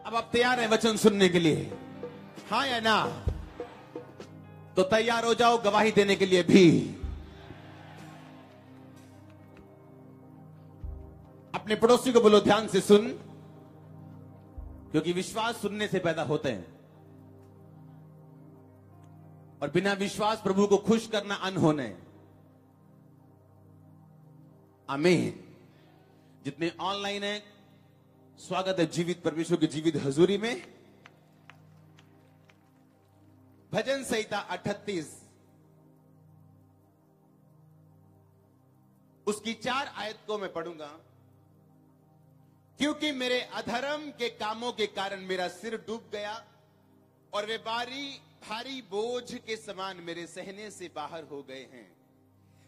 अब आप तैयार हैं वचन सुनने के लिए? हाँ या ना? तो तैयार हो जाओ गवाही देने के लिए भी। अपने पड़ोसी को बोलो ध्यान से सुन, क्योंकि विश्वास सुनने से पैदा होते हैं और बिना विश्वास प्रभु को खुश करना अनहोना है। आमीन। जितने ऑनलाइन है, स्वागत है जीवित परमेश्वर की जीवित हजूरी में। भजन संहिता 38 उसकी 4 आयत को मैं पढ़ूंगा। क्योंकि मेरे अधर्म के कामों के कारण मेरा सिर डूब गया और वे भारी बोझ के समान मेरे सहने से बाहर हो गए हैं।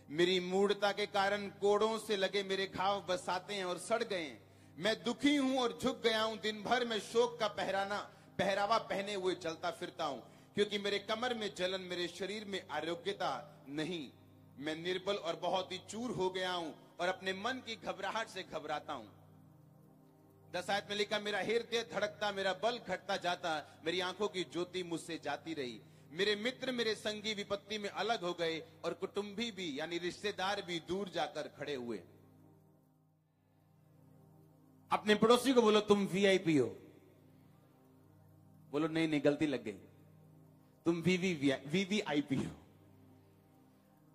मेरी मूढ़ता के कारण कोड़ों से लगे मेरे घाव बसाते हैं और सड़ गए हैं। मैं दुखी हूं और झुक गया हूं। दिन भर मैं शोक का पहरावा पहने हुए चलता फिरता हूं, क्योंकि मेरे कमर में जलन, मेरे शरीर में आरोग्यता नहीं। मैं निर्बल और बहुत ही चूर हो गया हूं और अपने मन की घबराहट से घबराता हूं। 10 आयत में लिखा, मेरा हृदय धड़कता, मेरा बल घटता जाता, मेरी आंखों की ज्योति मुझसे जाती रही। मेरे मित्र, मेरे संगी विपत्ति में अलग हो गए और कुटुंबी भी यानी रिश्तेदार भी दूर जाकर खड़े हुए। अपने पड़ोसी को बोलो तुम वीआईपी हो। बोलो नहीं नहीं गलती लग गई, तुम वीवीआईपी हो।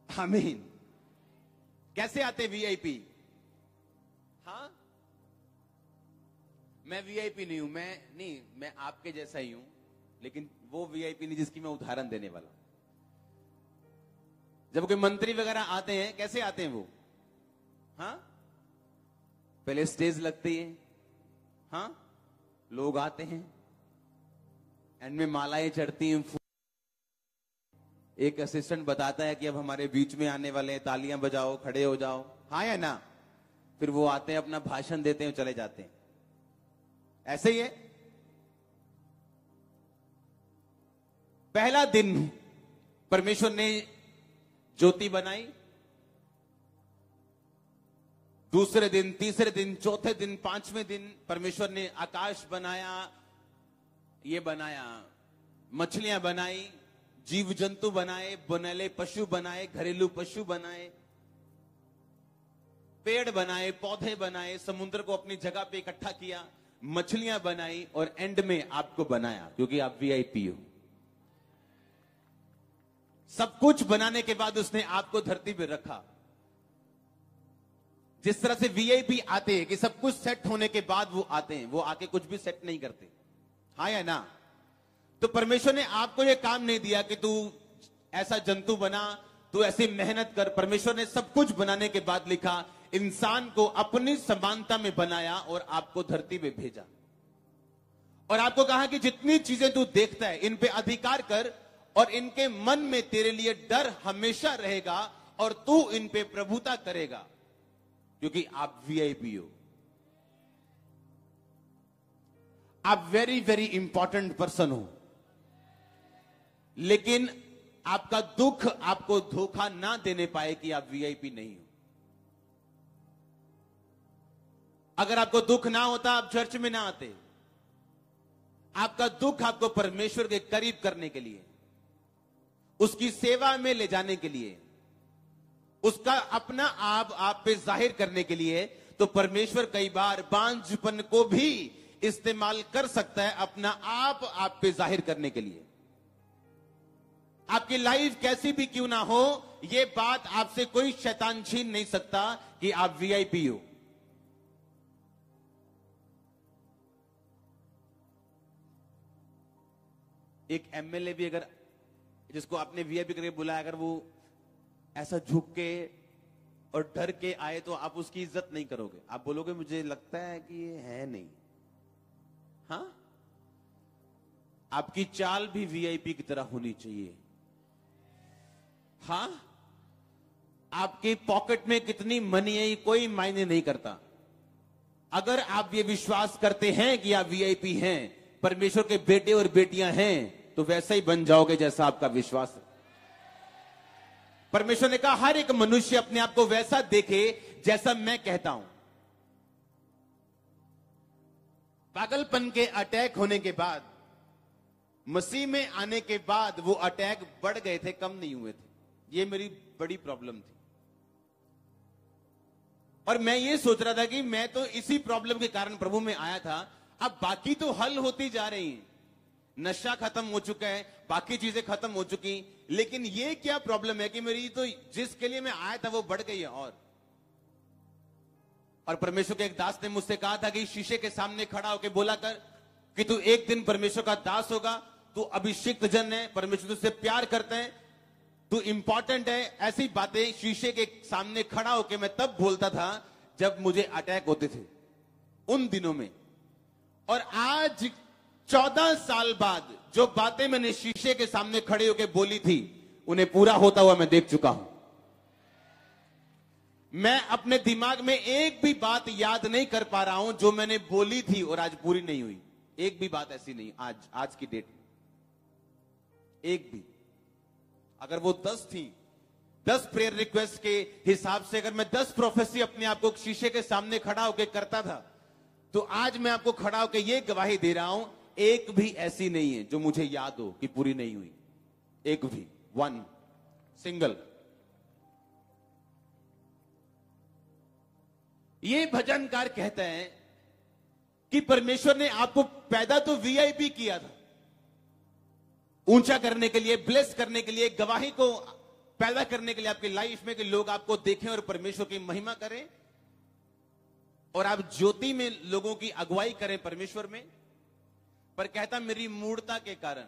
आमीन। कैसे आते वीआईपी? हाँ, मैं वीआईपी नहीं हूं, मैं आपके जैसा ही हूं, लेकिन वो वीआईपी नहीं जिसकी मैं उदाहरण देने वाला हूं। जब कोई मंत्री वगैरह आते हैं, कैसे आते हैं वो? हाँ, पहले स्टेज लगती है, हाँ, लोग आते हैं, एंड में मालाएं चढ़ती हैं, एक असिस्टेंट बताता है कि अब हमारे बीच में आने वाले हैं, तालियां बजाओ, खड़े हो जाओ। हाँ या ना? फिर वो आते हैं, अपना भाषण देते हैं, चले जाते हैं। ऐसे ही है। पहला दिन परमेश्वर ने ज्योति बनाई, दूसरे दिन, तीसरे दिन, चौथे दिन, 5वें दिन परमेश्वर ने आकाश बनाया, ये बनाया, मछलियां बनाई, जीव जंतु बनाए, बनैले पशु बनाए, घरेलू पशु बनाए, पेड़ बनाए, पौधे बनाए, समुद्र को अपनी जगह पे इकट्ठा किया, मछलियां बनाई और एंड में आपको बनाया, क्योंकि आप वीआईपी हो। सब कुछ बनाने के बाद उसने आपको धरती पे रखा। जिस तरह से वीआईपी आते हैं कि सब कुछ सेट होने के बाद वो आते हैं, वो आके कुछ भी सेट नहीं करते। हाँ या ना? तो परमेश्वर ने आपको ये काम नहीं दिया कि तू ऐसा जंतु बना, तू ऐसी मेहनत कर। परमेश्वर ने सब कुछ बनाने के बाद लिखा, इंसान को अपनी समानता में बनाया और आपको धरती पे भेजा और आपको कहा कि जितनी चीजें तू देखता है इन पे अधिकार कर और इनके मन में तेरे लिए डर हमेशा रहेगा और तू इन पे प्रभुता करेगा, क्योंकि आप वीआईपी हो। आप वेरी वेरी इंपॉर्टेंट पर्सन हो, लेकिन आपका दुख आपको धोखा ना देने पाए कि आप वीआईपी नहीं हो। अगर आपको दुख ना होता आप चर्च में ना आते। आपका दुख आपको परमेश्वर के करीब करने के लिए, उसकी सेवा में ले जाने के लिए, उसका अपना आप पे जाहिर करने के लिए, तो परमेश्वर कई बार बांझपन को भी इस्तेमाल कर सकता है अपना आप पे जाहिर करने के लिए। आपकी लाइफ कैसी भी क्यों ना हो, यह बात आपसे कोई शैतान छीन नहीं सकता कि आप वीआईपी हो। एक एमएलए भी अगर, जिसको आपने वीआईपी करके बुलाया, अगर वो ऐसा झुक के और डर के आए तो आप उसकी इज्जत नहीं करोगे। आप बोलोगे मुझे लगता है कि ये है नहीं। हाँ, आपकी चाल भी वीआईपी की तरह होनी चाहिए। हाँ, आपके पॉकेट में कितनी मनी है ये कोई मायने नहीं करता। अगर आप ये विश्वास करते हैं कि आप वीआईपी हैं, परमेश्वर के बेटे और बेटियां हैं, तो वैसा ही बन जाओगे जैसा आपका विश्वास है। परमेश्वर ने कहा हर एक मनुष्य अपने आप को वैसा देखे जैसा मैं कहता हूं। पागलपन के अटैक होने के बाद, मसीह में आने के बाद वो अटैक बढ़ गए थे, कम नहीं हुए थे। ये मेरी बड़ी प्रॉब्लम थी। और मैं ये सोच रहा था कि मैं तो इसी प्रॉब्लम के कारण प्रभु में आया था, अब बाकी तो हल होती जा रही हैं। नशा खत्म हो चुका है, बाकी चीजें खत्म हो चुकी, लेकिन ये क्या प्रॉब्लम है कि मेरी तो जिसके लिए मैं आया था वो बढ़ गई है। और परमेश्वर के एक दास ने मुझसे कहा था कि शीशे के सामने खड़ा होकर बोला कर कि तू एक दिन परमेश्वर का दास होगा, तू अभिषिक्त जन है, परमेश्वर तुझसे प्यार करते हैं, तू इंपॉर्टेंट है। ऐसी बातें शीशे के सामने खड़ा होकर मैं तब बोलता था जब मुझे अटैक होते थे उन दिनों में। और आज 14 साल बाद जो बातें मैंने शीशे के सामने खड़े होकर बोली थी, उन्हें पूरा होता हुआ मैं देख चुका हूं। मैं अपने दिमाग में एक भी बात याद नहीं कर पा रहा हूं जो मैंने बोली थी और आज पूरी नहीं हुई। एक भी बात ऐसी नहीं आज की डेट में, एक भी। अगर वो 10 थी, 10 प्रेयर रिक्वेस्ट के हिसाब से अगर मैं 10 प्रोफेसी अपने आप को शीशे के सामने खड़ा होकर करता था, तो आज मैं आपको खड़ा होकर यह गवाही दे रहा हूं, एक भी ऐसी नहीं है जो मुझे याद हो कि पूरी नहीं हुई। एक भी, वन सिंगल। ये भजनकार कहते हैं कि परमेश्वर ने आपको पैदा तो वीआईपी किया था, ऊंचा करने के लिए, ब्लेस करने के लिए, गवाही को पैदा करने के लिए आपकी लाइफ में, कि लोग आपको देखें और परमेश्वर की महिमा करें और आप ज्योति में लोगों की अगुवाई करें परमेश्वर में। पर कहता मेरी मूढ़ता के कारण,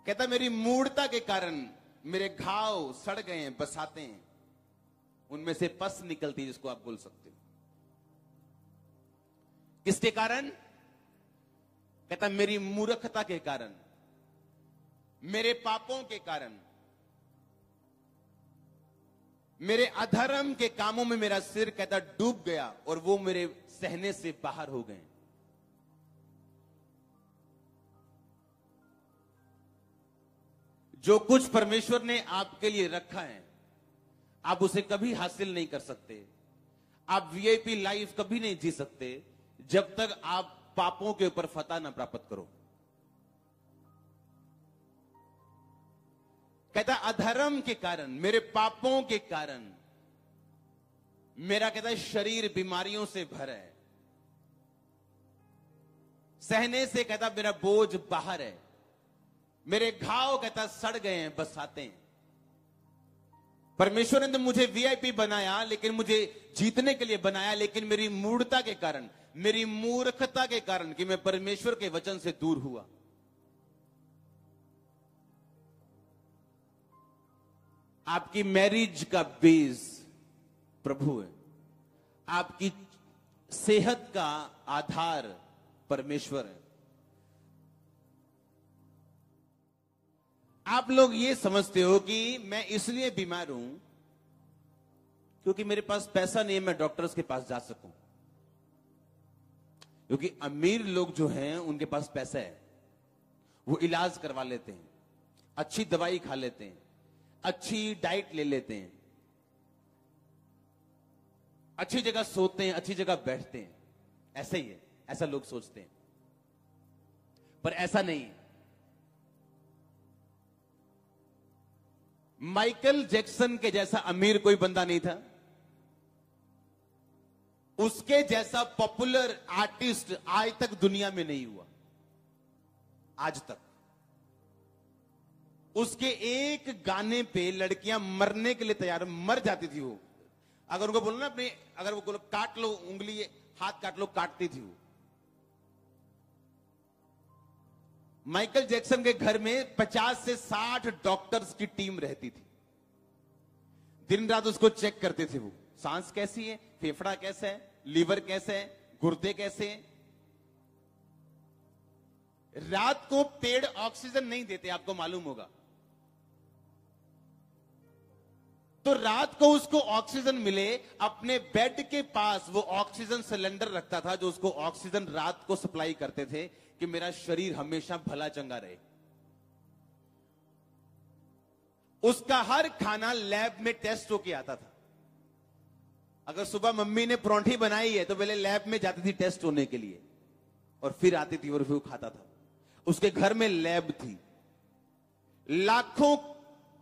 कहता मेरी मूढ़ता के कारण मेरे घाव सड़ गए हैं, बसाते हैं, उनमें से पस निकलती है, जिसको आप बोल सकते हो। किसके कारण? कहता मेरी मूर्खता के कारण, मेरे पापों के कारण, मेरे अधर्म के कामों में मेरा सिर कहता डूब गया और वो मेरे सहने से बाहर हो गए। जो कुछ परमेश्वर ने आपके लिए रखा है, आप उसे कभी हासिल नहीं कर सकते। आप वीआईपी लाइफ कभी नहीं जी सकते जब तक आप पापों के ऊपर फतह ना प्राप्त करो। कहता अधर्म के कारण, मेरे पापों के कारण मेरा कहता है शरीर बीमारियों से भरा है, सहने से कहता मेरा बोझ बाहर है, मेरे घाव कहता सड़ गए हैं, बसाते हैं। परमेश्वर ने तो मुझे वीआईपी बनाया, लेकिन मुझे जीतने के लिए बनाया, लेकिन मेरी मूढ़ता के कारण, मेरी मूर्खता के कारण कि मैं परमेश्वर के वचन से दूर हुआ। आपकी मैरिज का बेस प्रभु है, आपकी सेहत का आधार परमेश्वर है। आप लोग ये समझते हो कि मैं इसलिए बीमार हूं क्योंकि मेरे पास पैसा नहीं है, मैं डॉक्टर्स के पास जा सकूं। क्योंकि अमीर लोग जो हैं उनके पास पैसा है, वो इलाज करवा लेते हैं, अच्छी दवाई खा लेते हैं, अच्छी डाइट ले लेते हैं, अच्छी जगह सोते हैं, अच्छी जगह बैठते हैं। ऐसा ही है, ऐसा लोग सोचते हैं, पर ऐसा नहीं है। माइकल जैक्सन के जैसा अमीर कोई बंदा नहीं था, उसके जैसा पॉपुलर आर्टिस्ट आज तक दुनिया में नहीं हुआ, आज तक। उसके एक गाने पे लड़कियां मरने के लिए तैयार, मर जाती थी वो। अगर उनको बोलो ना अपने, अगर वो बोलो काट लो उंगली, हाथ काट लो, काटती थी वो। माइकल जैक्सन के घर में 50 से 60 डॉक्टर्स की टीम रहती थी, दिन रात उसको चेक करते थे वो, सांस कैसी है, फेफड़ा कैसा है, लीवर कैसा है, गुर्दे कैसे हैं। रात को पेड़ ऑक्सीजन नहीं देते, आपको मालूम होगा, तो रात को उसको ऑक्सीजन मिले, अपने बेड के पास वो ऑक्सीजन सिलेंडर रखता था, जो उसको ऑक्सीजन रात को सप्लाई करते थे कि मेरा शरीर हमेशा भला चंगा रहे। उसका हर खाना लैब में टेस्ट होके आता था। अगर सुबह मम्मी ने परोंठी बनाई है तो पहले लैब में जाती थी टेस्ट होने के लिए, और फिर आती थी और फिर खाता था। उसके घर में लैब थी। लाखों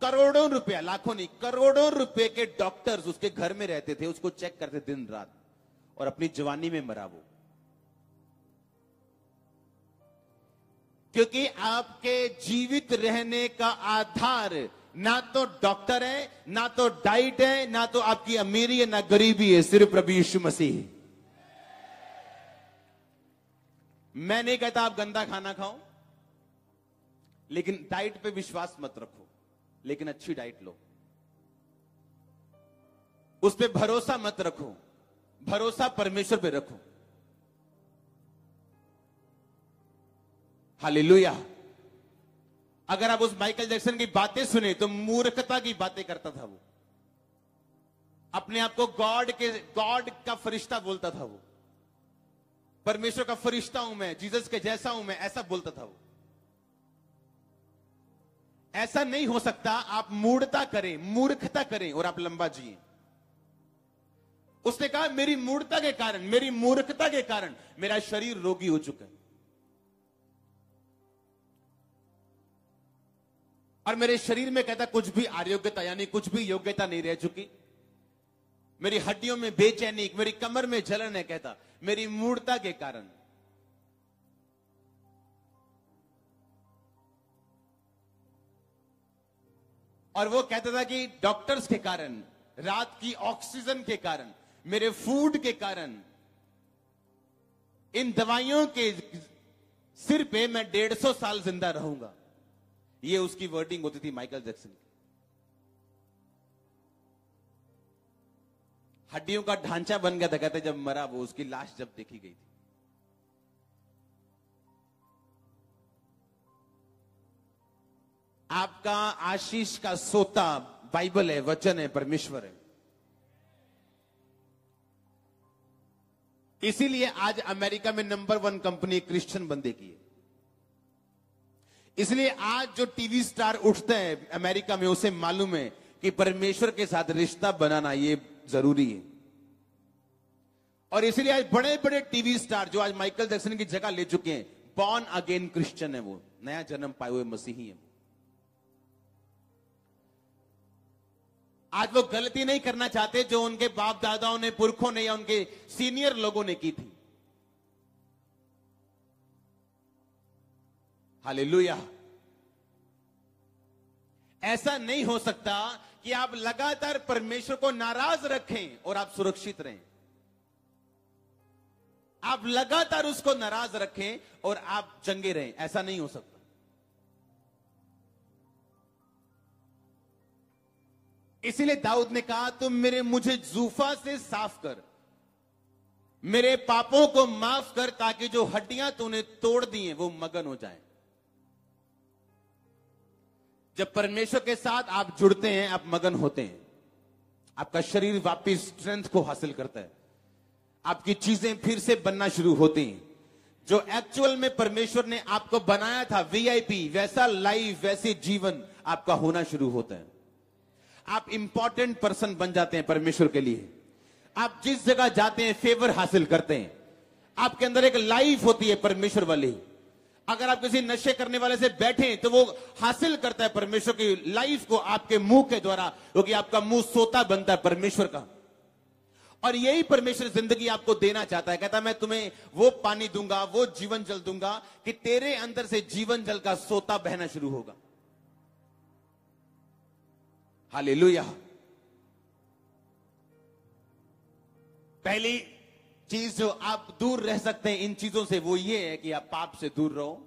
करोड़ों रुपया, लाखों नहीं करोड़ों रुपए के डॉक्टर्स उसके घर में रहते थे, उसको चेक करते दिन रात, और अपनी जवानी में मरा वो। क्योंकि आपके जीवित रहने का आधार ना तो डॉक्टर है, ना तो डाइट है, ना तो आपकी अमीरी है, ना गरीबी है, सिर्फ प्रभु यीशु मसीह। मैं नहीं कहता आप गंदा खाना खाओ, लेकिन डाइट पे विश्वास मत रखो, लेकिन अच्छी डाइट लो। उस पे भरोसा मत रखो, भरोसा परमेश्वर पे रखो। हालेलुया। अगर आप उस माइकल जैक्सन की बातें सुने तो मूर्खता की बातें करता था वो। अपने आप को गॉड का फरिश्ता बोलता था वो। परमेश्वर का फरिश्ता हूं मैं, जीसस के जैसा हूं मैं, ऐसा बोलता था वो। ऐसा नहीं हो सकता। आप मूढ़ता करें, मूर्खता करें और आप लंबा जिए। उसने कहा मेरी मूढ़ता के कारण, मेरी मूर्खता के कारण मेरा शरीर रोगी हो चुका है, और मेरे शरीर में कहता कुछ भी आरोग्यता यानी कुछ भी योग्यता नहीं रह चुकी। मेरी हड्डियों में बेचैनी, मेरी कमर में जलन है, कहता मेरी मूढ़ता के कारण। और वो कहता था कि डॉक्टर्स के कारण, रात की ऑक्सीजन के कारण, मेरे फूड के कारण, इन दवाइयों के सिर पे मैं 150 साल जिंदा रहूंगा। ये उसकी वर्डिंग होती थी माइकल जैक्सन की। हड्डियों का ढांचा बन गया था, कहते जब मरा वो, उसकी लाश जब देखी गई थी। आपका आशीष का सोता बाइबल है, वचन है, परमेश्वर है। इसीलिए आज अमेरिका में नंबर 1 कंपनी क्रिश्चियन बंदे की है। इसलिए आज जो टीवी स्टार उठते हैं अमेरिका में, उसे मालूम है कि परमेश्वर के साथ रिश्ता बनाना ये जरूरी है। और इसलिए आज बड़े बड़े टीवी स्टार जो आज माइकल जैक्सन की जगह ले चुके हैं, बॉर्न अगेन क्रिश्चियन है, वो नया जन्म पाए हुए मसीही है। आज वो गलती नहीं करना चाहते जो उनके बाप दादाओं ने, पुरखों ने या उनके सीनियर लोगों ने की थी। हालेलुया। ऐसा नहीं हो सकता कि आप लगातार परमेश्वर को नाराज रखें और आप सुरक्षित रहें। आप लगातार उसको नाराज रखें और आप चंगे रहें, ऐसा नहीं हो सकता। इसीलिए दाऊद ने कहा तुम मुझे जूफा से साफ कर, मेरे पापों को माफ कर, ताकि जो हड्डियां तूने तोड़ दी हैं वो मगन हो जाएं। जब परमेश्वर के साथ आप जुड़ते हैं, आप मगन होते हैं। आपका शरीर वापिस स्ट्रेंथ को हासिल करता है, आपकी चीजें फिर से बनना शुरू होती हैं। जो एक्चुअल में परमेश्वर ने आपको बनाया था वीआईपी, वैसा लाइफ, वैसे जीवन आपका होना शुरू होता है। आप इंपॉर्टेंट पर्सन बन जाते हैं परमेश्वर के लिए। आप जिस जगह जाते हैं फेवर हासिल करते हैं। आपके अंदर एक लाइफ होती है परमेश्वर वाली। अगर आप किसी नशे करने वाले से बैठे तो वो हासिल करता है परमेश्वर की लाइफ को आपके मुंह के द्वारा, क्योंकि आपका मुंह सोता बनता है परमेश्वर का। और यही परमेश्वर जिंदगी आपको देना चाहता है। कहता है मैं तुम्हें वो पानी दूंगा, वो जीवन जल दूंगा कि तेरे अंदर से जीवन जल का सोता बहना शुरू होगा। हालेलुया। पहली चीज जो आप दूर रह सकते हैं इन चीजों से, वो ये है कि आप पाप से दूर रहो,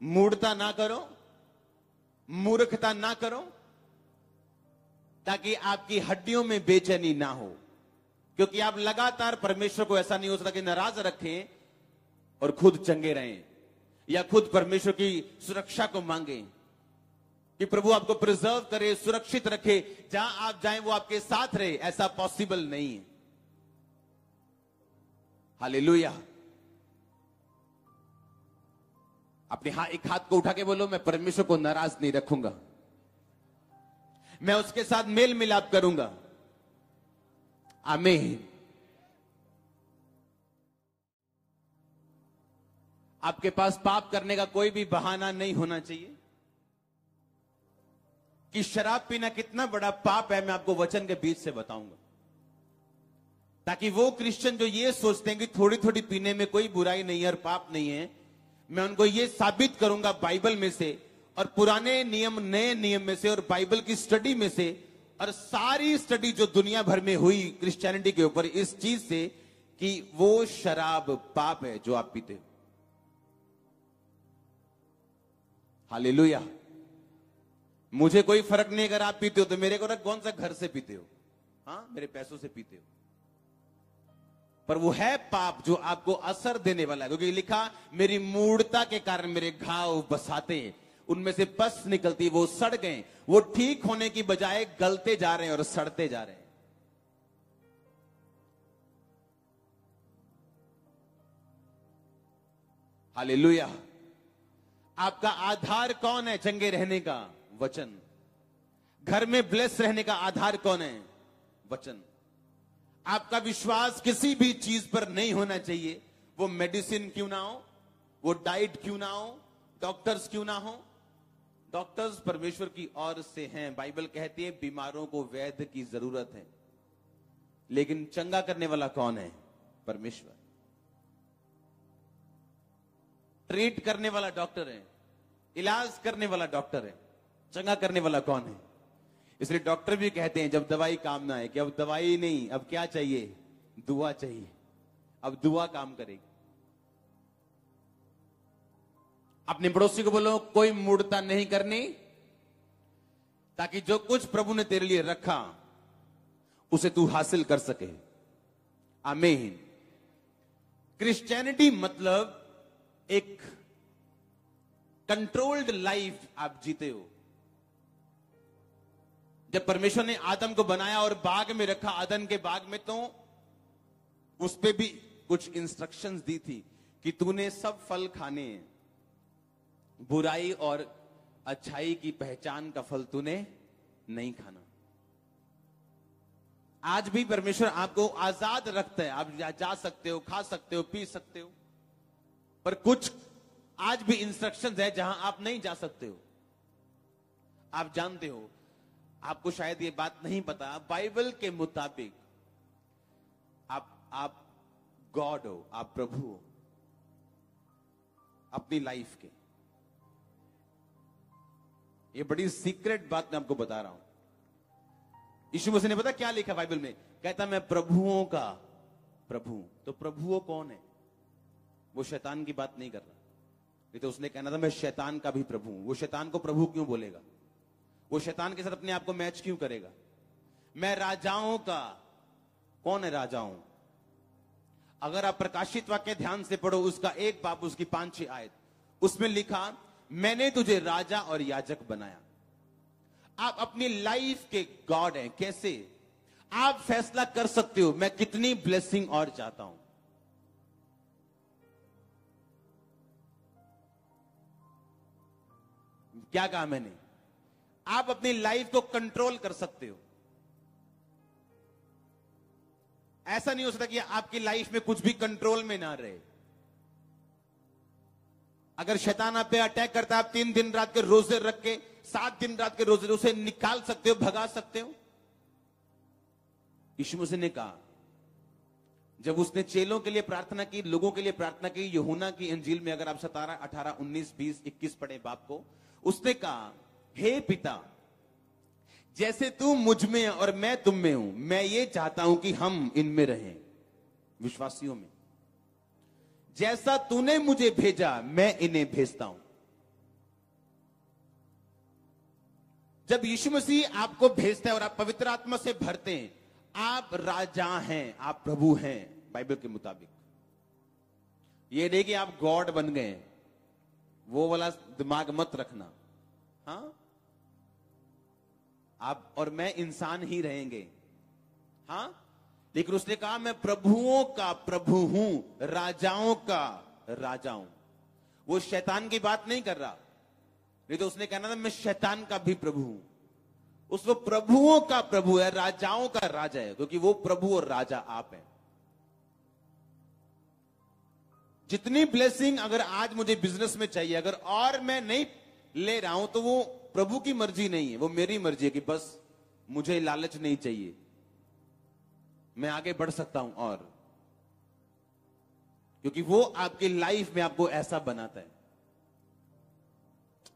मूढ़ता ना करो, मूर्खता ना करो, ताकि आपकी हड्डियों में बेचैनी ना हो। क्योंकि आप लगातार परमेश्वर को ऐसा नहीं हो सकता कि नाराज रखें और खुद चंगे रहें, या खुद परमेश्वर की सुरक्षा को मांगें कि प्रभु आपको प्रिजर्व करे, सुरक्षित रखे, जहां आप जाएं वो आपके साथ रहे। ऐसा पॉसिबल नहीं है। हालेलुया। अपने एक हाथ को उठा के बोलो मैं परमेश्वर को नाराज नहीं रखूंगा, मैं उसके साथ मेल मिलाप करूंगा, आमीन। आपके पास पाप करने का कोई भी बहाना नहीं होना चाहिए। कि शराब पीना कितना बड़ा पाप है, मैं आपको वचन के बीच से बताऊंगा, ताकि वो क्रिश्चियन जो ये सोचते हैं कि थोड़ी थोड़ी पीने में कोई बुराई नहीं है और पाप नहीं है, मैं उनको ये साबित करूंगा बाइबल में से और पुराने नियम नए नियम में से और बाइबल की स्टडी में से और सारी स्टडी जो दुनिया भर में हुई क्रिश्चियनिटी के ऊपर इस चीज से कि वो शराब पाप है जो आप पीते हो। हालेलुया। मुझे कोई फर्क नहीं अगर आप पीते हो तो, मेरे को ना कौन सा घर से पीते हो, हाँ मेरे पैसों से पीते हो, पर वो है पाप जो आपको असर देने वाला है। क्योंकि लिखा मेरी मूढ़ता के कारण मेरे घाव बसाते हैं, उनमें से पस निकलती, वो सड़ गए, वो ठीक होने की बजाय गलते जा रहे हैं और सड़ते जा रहे हैं। हालेलुया। आपका आधार कौन है चंगे रहने का? वचन। घर में ब्लेस रहने का आधार कौन है? वचन। आपका विश्वास किसी भी चीज पर नहीं होना चाहिए, वो मेडिसिन क्यों ना हो, वो डाइट क्यों ना हो, डॉक्टर्स क्यों ना हो। डॉक्टर्स परमेश्वर की ओर से हैं। बाइबल कहती है बीमारों को वैद्य की जरूरत है, लेकिन चंगा करने वाला कौन है? परमेश्वर। ट्रीट करने वाला डॉक्टर है, इलाज करने वाला डॉक्टर है, चंगा करने वाला कौन है? इसलिए डॉक्टर भी कहते हैं जब दवाई काम ना आए कि अब दवाई नहीं, अब क्या चाहिए? दुआ चाहिए। अब दुआ काम करेगी। अपने पड़ोसी को बोलो कोई मूढ़ता नहीं करनी, ताकि जो कुछ प्रभु ने तेरे लिए रखा उसे तू हासिल कर सके। आमीन। क्रिश्चियनिटी मतलब एक कंट्रोल्ड लाइफ आप जीते हो। जब परमेश्वर ने आदम को बनाया और बाग में रखा, आदम के बाग में, तो उस पे भी कुछ इंस्ट्रक्शंस दी थी कि तूने सब फल खाने हैं, बुराई और अच्छाई की पहचान का फल तूने नहीं खाना। आज भी परमेश्वर आपको आजाद रखता है, आप जा सकते हो, खा सकते हो, पी सकते हो, पर कुछ आज भी इंस्ट्रक्शंस है जहां आप नहीं जा सकते हो। आप जानते हो, आपको शायद ये बात नहीं पता, बाइबल के मुताबिक आप गॉड हो, आप प्रभु हो अपनी लाइफ के। ये बड़ी सीक्रेट बात मैं आपको बता रहा हूं। यीशु मसीह ने पता क्या लिखा बाइबल में? कहता मैं प्रभुओं का प्रभु। तो प्रभुओं कौन है? वो शैतान की बात नहीं कर रहा। नहीं तो उसने कहना था मैं शैतान का भी प्रभु हूं। वो शैतान को प्रभु क्यों बोलेगा? वो शैतान के साथ अपने आप को मैच क्यों करेगा? मैं राजाओं का। कौन है राजाओं? अगर आप प्रकाशित वाक्य ध्यान से पढ़ो, उसका 1 बाब उसकी 5-6 आयत, उसमें लिखा मैंने तुझे राजा और याजक बनाया। आप अपनी लाइफ के गॉड हैं। कैसे? आप फैसला कर सकते हो मैं कितनी ब्लेसिंग और चाहता हूं। क्या कहा मैंने? आप अपनी लाइफ को कंट्रोल कर सकते हो। ऐसा नहीं हो सकता कि आपकी लाइफ में कुछ भी कंट्रोल में ना रहे। अगर शैतान आप पे अटैक करता है, आप 3 दिन रात के रोजे रख के, 7 दिन रात के रोजे, उसे निकाल सकते हो, भगा सकते हो। यीशु मसीह ने कहा, जब उसने चेलों के लिए प्रार्थना की, लोगों के लिए प्रार्थना की, यूहन्ना की इंजील में अगर आप 17, 18, 19, 20, 21 पढ़े बाप को, उसने कहा हे पिता, जैसे तू मुझ में और मैं तुम में हूं, मैं ये चाहता हूं कि हम इनमें रहें, विश्वासियों में। जैसा तूने मुझे भेजा मैं इन्हें भेजता हूं। जब यीशु मसीह आपको भेजता है और आप पवित्र आत्मा से भरते हैं, आप राजा हैं, आप प्रभु हैं बाइबल के मुताबिक। ये नहीं कि आप गॉड बन गए, वो वाला दिमाग मत रखना। हाँ, आप और मैं इंसान ही रहेंगे। हाँ, लेकिन उसने कहा मैं प्रभुओं का प्रभु हूं, राजाओं का राजा हूं। वो शैतान की बात नहीं कर रहा, नहीं तो उसने कहना था मैं शैतान का भी प्रभु हूं। उस वो प्रभुओं का प्रभु है, राजाओं का राजा है, क्योंकि वो प्रभु और राजा आप हैं। जितनी ब्लेसिंग अगर आज मुझे बिजनेस में चाहिए, अगर और मैं नहीं ले रहा हूं, तो वो प्रभु की मर्जी नहीं है, वो मेरी मर्जी है कि बस मुझे लालच नहीं चाहिए, मैं आगे बढ़ सकता हूं। और क्योंकि वो आपकी लाइफ में आपको ऐसा बनाता है।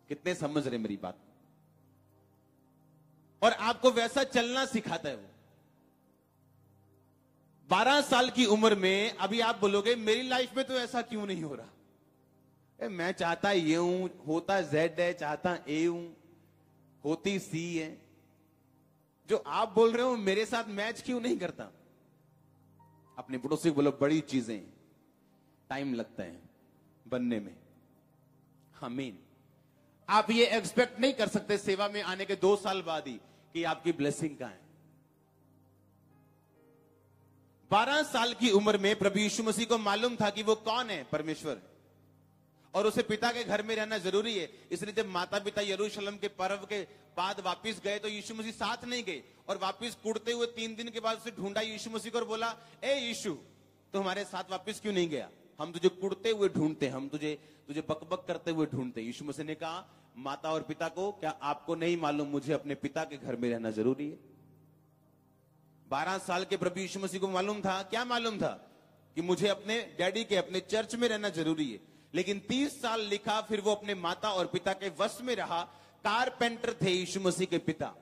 कितने समझ रहे मेरी बात? और आपको वैसा चलना सिखाता है वो। 12 साल की उम्र में अभी आप बोलोगे मेरी लाइफ में तो ऐसा क्यों नहीं हो रहा? मैं चाहता ये हूं, होता जेड है, चाहता ए हूं, होती सी है। जो आप बोल रहे हो मेरे साथ मैच क्यों नहीं करता? अपने पड़ोसी को बोलो बड़ी चीजें टाइम लगता है बनने में। आमीन। आप ये एक्सपेक्ट नहीं कर सकते सेवा में आने के 2 साल बाद ही कि आपकी ब्लेसिंग कहां है। 12 साल की उम्र में प्रभु यीशु मसीह को मालूम था कि वो कौन है, परमेश्वर, और उसे पिता के घर में रहना जरूरी है। इसलिए जब माता पिता यरूशलेम के पर्व के बाद वापस गए तो यीशु मसीह साथ नहीं गए, और वापस कूदते हुए 3 दिन के बाद उसे ढूंढा यीशु मसीह को और बोला, ए यीशु, तो हमारे साथ वापस क्यों नहीं गया? हम तुझे कूदते हुए ढूंढते, हम तुझे बकबक करते हुए ढूंढते। यीशु मसीह ने कहा माता और पिता को, क्या आपको नहीं मालूम मुझे अपने पिता के घर में रहना जरूरी है? 12 साल के प्रभु यीशु मसीह को मालूम था, क्या मालूम था? कि मुझे अपने डैडी के, अपने चर्च में रहना जरूरी है। लेकिन 30 साल लिखा, फिर वो अपने माता और पिता के वश में रहा। कारपेंटर थे यीशु मसीह के पिता।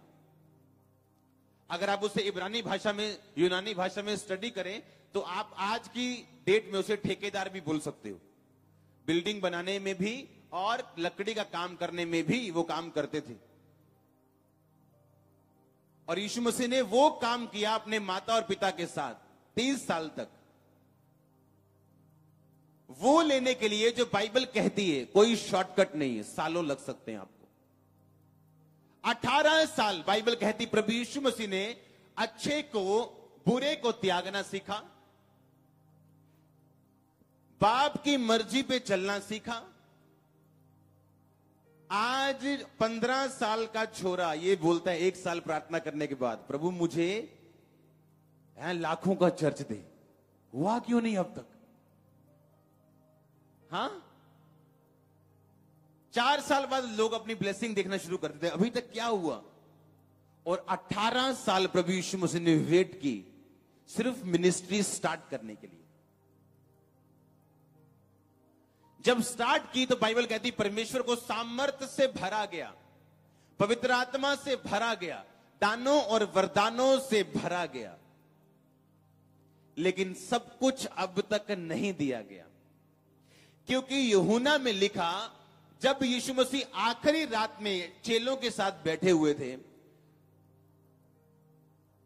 अगर आप उसे इब्रानी भाषा में, यूनानी भाषा में स्टडी करें तो आप आज की डेट में उसे ठेकेदार भी बोल सकते हो। बिल्डिंग बनाने में भी और लकड़ी का काम करने में भी वो काम करते थे। और यीशु मसीह ने वो काम किया अपने माता और पिता के साथ 30 साल तक। वो लेने के लिए जो बाइबल कहती है कोई शॉर्टकट नहीं है, सालों लग सकते हैं आपको। 18 साल बाइबल कहती प्रभु यीशु मसीह ने अच्छे को, बुरे को त्यागना सीखा, बाप की मर्जी पे चलना सीखा। आज 15 साल का छोरा ये बोलता है 1 साल प्रार्थना करने के बाद, प्रभु मुझे लाखों का चर्च दे। हुआ क्यों नहीं अब तक? हाँ, 4 साल बाद लोग अपनी ब्लेसिंग देखना शुरू कर देते, अभी तक क्या हुआ? और 18 साल प्रभु यीशु मसीह ने वेट की सिर्फ मिनिस्ट्री स्टार्ट करने के लिए। जब स्टार्ट की तो बाइबल कहती परमेश्वर को सामर्थ्य से भरा गया, पवित्र आत्मा से भरा गया, दानों और वरदानों से भरा गया, लेकिन सब कुछ अब तक नहीं दिया गया। क्योंकि यूहन्ना में लिखा, जब यीशु मसीह आखिरी रात में चेलों के साथ बैठे हुए थे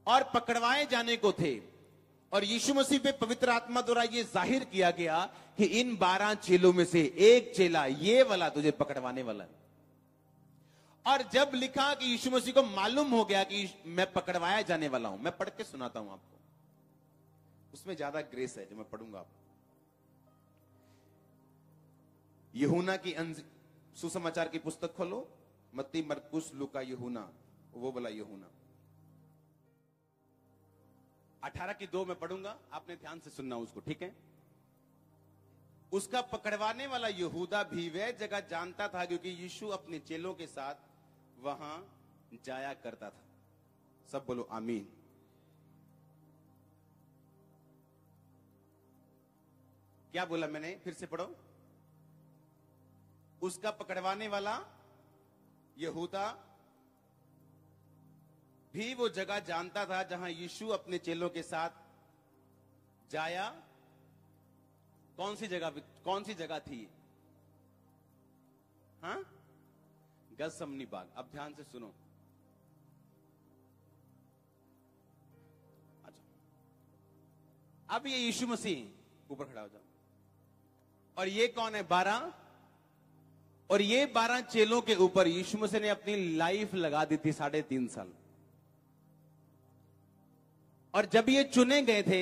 और पकड़वाए जाने को थे, और यीशु मसीह पे पवित्र आत्मा द्वारा यह जाहिर किया गया कि इन 12 चेलों में से एक चेला ये वाला तुझे पकड़वाने वाला है। और जब लिखा कि यीशु मसीह को मालूम हो गया कि मैं पकड़वाया जाने वाला हूं, मैं पढ़ के सुनाता हूं आपको, उसमें ज्यादा ग्रेस है जो मैं पढ़ूंगा आपको। यूहन्ना की सुसमाचार की पुस्तक खोलो, मत्ती, मरकुस, लूका, यूहन्ना, वो बोला यूहन्ना 18:2 में पढ़ूंगा, आपने ध्यान से सुनना उसको, ठीक है? उसका पकड़वाने वाला यहूदा भी वह जगह जानता था क्योंकि यीशु अपने चेलों के साथ वहां जाया करता था। सब बोलो आमीन। क्या बोला मैंने? फिर से पढ़ो। उसका पकड़वाने वाला यहूदा भी वो जगह जानता था जहां यीशु अपने चेलों के साथ जाया। कौन सी जगह थी? हाँ, गसमनी बाग। अब ध्यान से सुनो। अच्छा, अब ये यीशु मसीह, ऊपर खड़ा हो जाओ, और ये कौन है? 12। और ये 12 चेलों के ऊपर यीशु मसीह ने अपनी लाइफ लगा दी थी 3.5 साल। और जब ये चुने गए थे,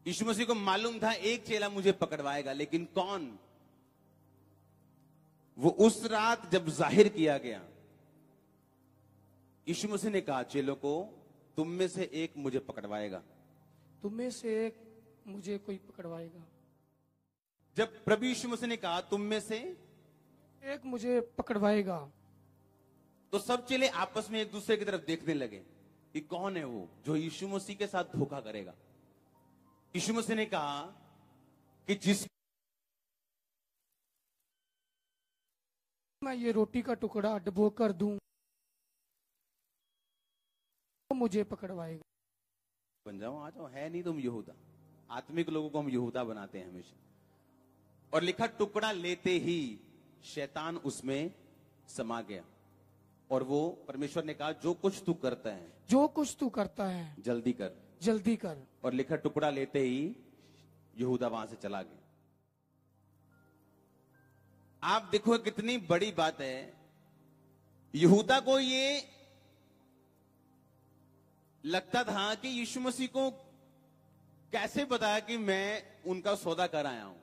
यीशु मसीह को मालूम था एक चेला मुझे पकड़वाएगा, लेकिन कौन? वो उस रात जब जाहिर किया गया यीशु मसीह ने कहा चेलों को, तुम में से एक मुझे पकड़वाएगा। तुम में से एक मुझे कोई पकड़वाएगा। जब प्रभु यीशु मसीह ने कहा तुम में से एक मुझे पकड़वाएगा, तो सब चेले आपस में एक दूसरे की तरफ देखने लगे कि कौन है वो जो यीशु मसीह के साथ धोखा करेगा। यीशु मसीह ने कहा कि जिस मैं ये रोटी का टुकड़ा डुबो कर दूं, तो मुझे पकड़वाएगा। बन जाओ, आ जाओ, है नहीं तुम यहूदा। आत्मिक लोगों को हम यहूदा बनाते हैं हमेशा। और लिखा टुकड़ा लेते ही शैतान उसमें समा गया। और वो परमेश्वर ने कहा जो कुछ तू करता है, जो कुछ तू करता है जल्दी कर, जल्दी कर। और लिखा टुकड़ा लेते ही यहूदा वहां से चला गया। आप देखो कितनी बड़ी बात है। यहूदा को ये लगता था कि यीशु मसीह को कैसे बताया कि मैं उनका सौदा कर आया हूं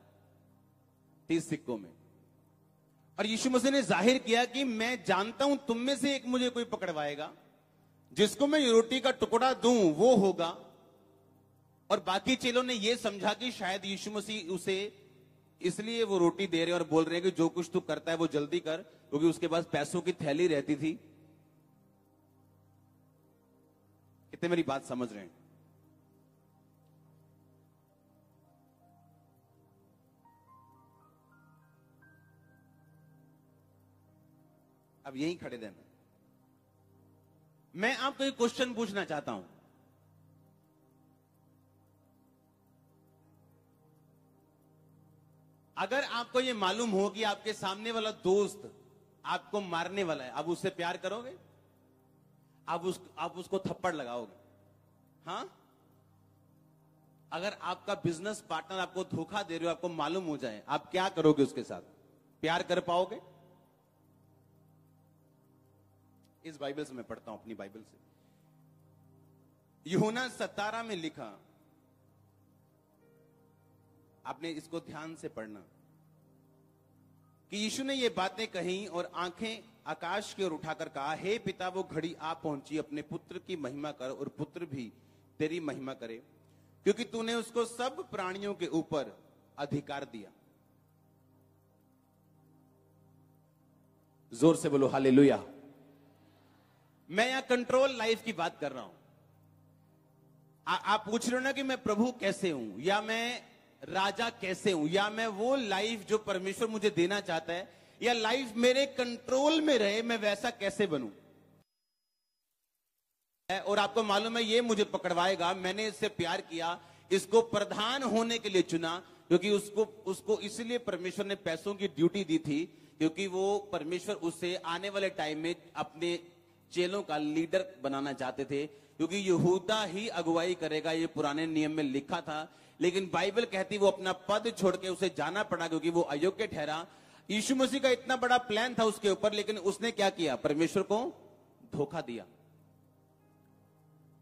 30 सिक्कों में। और यीशु मसीह ने जाहिर किया कि मैं जानता हूं तुम में से एक मुझे कोई पकड़वाएगा, जिसको मैं रोटी का टुकड़ा दूं वो होगा। और बाकी चेलों ने यह समझा कि शायद यीशु मसीह उसे इसलिए वो रोटी दे रहे और बोल रहे हैं कि जो कुछ तू करता है वो जल्दी कर, क्योंकि उसके पास पैसों की थैली रहती थी। कितने मेरी बात समझ रहे हैं? अब यहीं खड़े रहना। मैं आपको एक क्वेश्चन पूछना चाहता हूं। अगर आपको यह मालूम हो कि आपके सामने वाला दोस्त आपको मारने वाला है, आप उससे प्यार करोगे? आप उसको थप्पड़ लगाओगे? हाँ? अगर आपका बिजनेस पार्टनर आपको धोखा दे रहे हो, आपको मालूम हो जाए, आप क्या करोगे उसके साथ? प्यार कर पाओगे? इस बाइबल से मैं पढ़ता हूं, अपनी बाइबल से। यूहन्ना 17 में लिखा, आपने इसको ध्यान से पढ़ना, कि यीशु ने ये बातें कही और आंखें आकाश की ओर उठाकर कहा, हे पिता, वो घड़ी आ पहुंची, अपने पुत्र की महिमा कर और पुत्र भी तेरी महिमा करे, क्योंकि तूने उसको सब प्राणियों के ऊपर अधिकार दिया। जोर से बोलो हालेलुया। मैं यहां कंट्रोल लाइफ की बात कर रहा हूं। आप पूछ रहे हो ना कि मैं प्रभु कैसे हूं, या मैं राजा कैसे हूं, या मैं वो लाइफ जो परमेश्वर मुझे देना चाहता है, या लाइफ मेरे कंट्रोल में रहे, मैं वैसा कैसे बनूं? और आपको मालूम है ये मुझे पकड़वाएगा। मैंने इससे प्यार किया, इसको प्रधान होने के लिए चुना, क्योंकि उसको इसलिए परमेश्वर ने पैसों की ड्यूटी दी थी, क्योंकि वो परमेश्वर उससे आने वाले टाइम में अपने चेलों का लीडर बनाना चाहते थे, क्योंकि यहूदा ही अगुवाई करेगा, ये पुराने नियम में लिखा था। लेकिन बाइबल कहती वो अपना पद छोड़ के उसे जाना पड़ा, क्योंकि वो अयोग्य ठहरा। यीशु मसीह का इतना बड़ा प्लान था उसके ऊपर, लेकिन उसने क्या किया? परमेश्वर को धोखा दिया।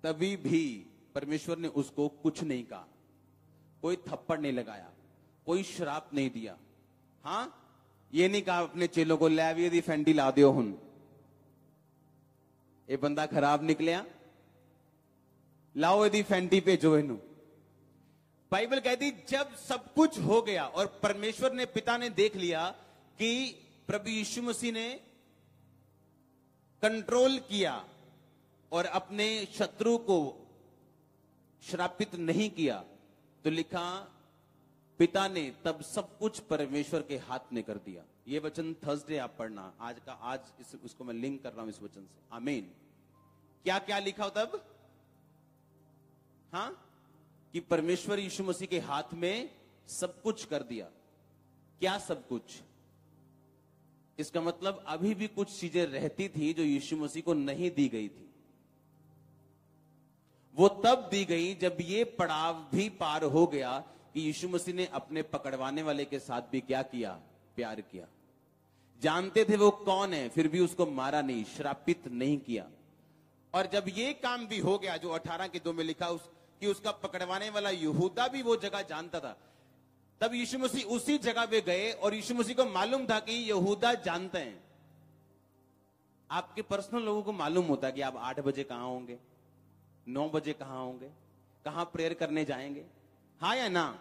तभी भी परमेश्वर ने उसको कुछ नहीं कहा, कोई थप्पड़ नहीं लगाया, कोई श्राप नहीं दिया। हां, ये नहीं कहा अपने चेलों को लै दी फैंटी ला दियो हुन, ये बंदा खराब निकलिया, लाओ यदि फैंटी पे जो इनू। बाइबल कहती जब सब कुछ हो गया और परमेश्वर ने, पिता ने देख लिया कि प्रभु यीशु मसीह ने कंट्रोल किया और अपने शत्रु को श्रापित नहीं किया, तो लिखा पिता ने तब सब कुछ परमेश्वर के हाथ में कर दिया। ये वचन थर्सडे आप पढ़ना, आज इसको मैं लिंक कर रहा हूं इस वचन से। आमीन। क्या क्या लिखा हो तब? हाँ, कि परमेश्वर यीशु मसीह के हाथ में सब कुछ कर दिया। क्या सब कुछ? इसका मतलब अभी भी कुछ चीजें रहती थी जो यीशु मसीह को नहीं दी गई थी। वो तब दी गई जब ये पड़ाव भी पार हो गया कि यीशु मसीह ने अपने पकड़वाने वाले के साथ भी क्या किया? प्यार किया। जानते थे वो कौन है, फिर भी उसको मारा नहीं, श्रापित नहीं किया। और जब ये काम भी हो गया जो 18:2 में लिखा, कि उसका पकड़वाने वाला यहूदा भी वो जगह जानता था, तब यीशु मसीह उसी जगह पे गए और यीशु मसीह को मालूम था कि यहूदा जानते हैं। आपके पर्सनल लोगों को मालूम होता है कि आप 8 बजे कहां होंगे, 9 बजे कहां होंगे, कहां प्रेयर करने जाएंगे, हाँ या ना।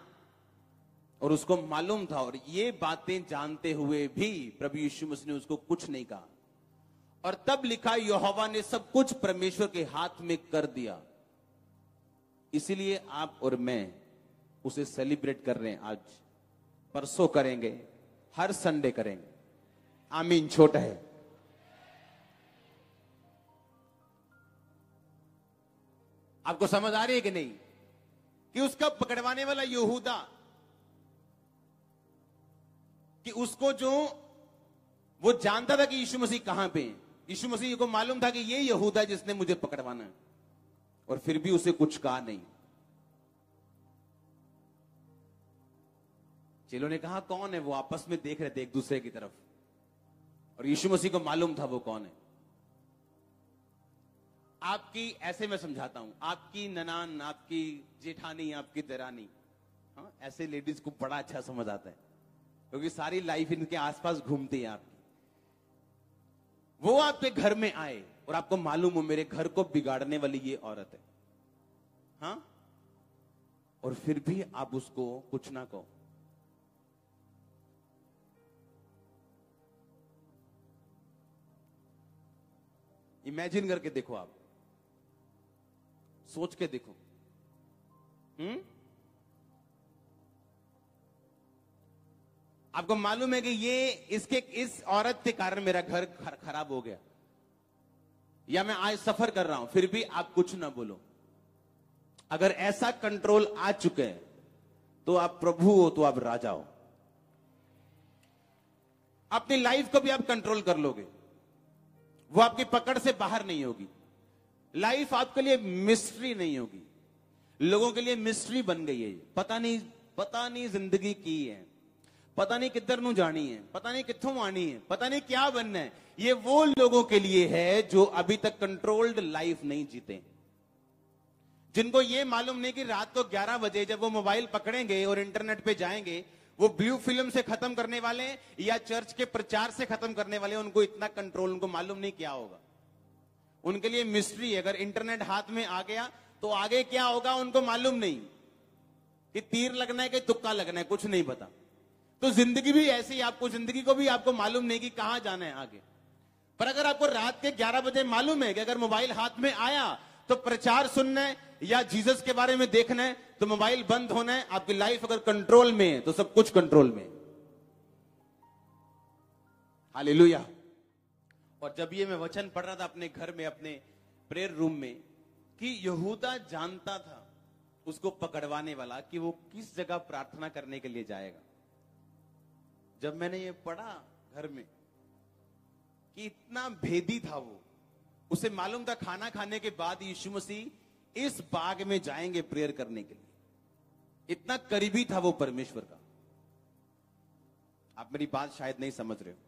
और उसको मालूम था, और ये बातें जानते हुए भी प्रभु यीशु मसीह ने उसको कुछ नहीं कहा। और तब लिखा, यहोवा ने सब कुछ परमेश्वर के हाथ में कर दिया। इसीलिए आप और मैं उसे सेलिब्रेट कर रहे हैं। आज, परसों करेंगे, हर संडे करेंगे। आमीन। छोटा है। आपको समझ आ रही है कि नहीं, कि उसका पकड़वाने वाला यहूदा, कि उसको जो वो जानता था कि यीशु मसीह कहां पे है, यीशु मसीह को मालूम था कि ये यहूदा जिसने मुझे पकड़वाना है, और फिर भी उसे कुछ कहा नहीं। चेलों ने कहा कौन है वो, आपस में देख रहे थे एक दूसरे की तरफ, और यीशु मसीह को मालूम था वो कौन है। आपकी, ऐसे मैं समझाता हूं, आपकी ननान, आपकी जेठानी, आपकी देरानी, हाँ, ऐसे लेडीज को बड़ा अच्छा समझ आता है, क्योंकि सारी लाइफ इनके आसपास घूमती है आपकी। वो आपके घर में आए और आपको मालूम हो मेरे घर को बिगाड़ने वाली ये औरत है, हाँ, और फिर भी आप उसको कुछ ना कहो। इमेजिन करके देखो, आप सोच के देखो। आपको मालूम है कि ये इस औरत के कारण मेरा घर खराब हो गया, या मैं आज सफर कर रहा हूं, फिर भी आप कुछ ना बोलो। अगर ऐसा कंट्रोल आ चुके हैं तो आप प्रभु हो, तो आप राजा हो। अपनी लाइफ को भी आप कंट्रोल कर लोगे, वो आपकी पकड़ से बाहर नहीं होगी। लाइफ आपके लिए मिस्ट्री नहीं होगी, लोगों के लिए मिस्ट्री बन गई है। पता नहीं जिंदगी की है, पता नहीं किधर नू जानी है, पता नहीं कित्थों आनी है, पता नहीं क्या बनना है। ये वो लोगों के लिए है जो अभी तक कंट्रोल्ड लाइफ नहीं जीते, जिनको ये मालूम नहीं कि रात को 11 बजे जब वो मोबाइल पकड़ेंगे और इंटरनेट पे जाएंगे, वो ब्लू फिल्म से खत्म करने वाले या चर्च के प्रचार से खत्म करने वाले। उनको इतना कंट्रोल, उनको मालूम नहीं क्या होगा, उनके लिए मिस्ट्री है। अगर इंटरनेट हाथ में आ गया तो आगे क्या होगा उनको मालूम नहीं, कि तीर लगना है कि तुक्का लगना है, कुछ नहीं पता। तो जिंदगी भी ऐसी ही, आपको जिंदगी को भी आपको मालूम नहीं कि कहां जाना है आगे। पर अगर आपको रात के 11 बजे मालूम है कि अगर मोबाइल हाथ में आया तो प्रचार सुनना है या जीसस के बारे में देखना है, तो मोबाइल बंद होना है। आपकी लाइफ अगर कंट्रोल में है तो सब कुछ कंट्रोल में। हालेलुया। और जब ये मैं वचन पढ़ रहा था अपने घर में, अपने प्रेयर रूम में, कि यहूदा जानता था उसको पकड़वाने वाला कि वो किस जगह प्रार्थना करने के लिए जाएगा। जब मैंने ये पढ़ा घर में कि इतना भेदी था वो, उसे मालूम था खाना खाने के बाद यीशु मसीह इस बाग में जाएंगे प्रेयर करने के लिए। इतना करीबी था वो परमेश्वर का। आप मेरी बात शायद नहीं समझ रहे हो।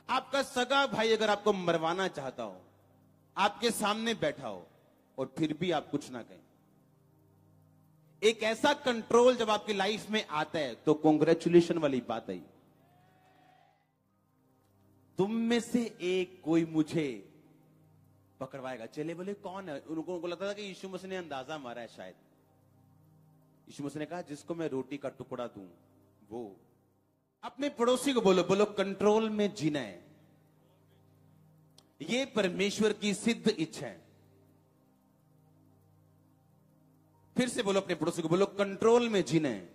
आपका सगा भाई अगर आपको मरवाना चाहता हो, आपके सामने बैठा हो, और फिर भी आप कुछ ना कहें, एक ऐसा कंट्रोल जब आपकी लाइफ में आता है तो कॉन्ग्रेचुलेशन वाली बात है। तुम में से एक कोई मुझे पकड़वाएगा। चेले बोले कौन है? उनको लगता था कि यीशु मसीह ने अंदाजा मारा है शायद। यीशु मसीह ने कहा जिसको मैं रोटी का टुकड़ा दूं वो। अपने पड़ोसी को बोलो, बोलो कंट्रोल में जीना है, ये परमेश्वर की सिद्ध इच्छा है। फिर से बोलो अपने पड़ोसी को, बोलो कंट्रोल में जीना है,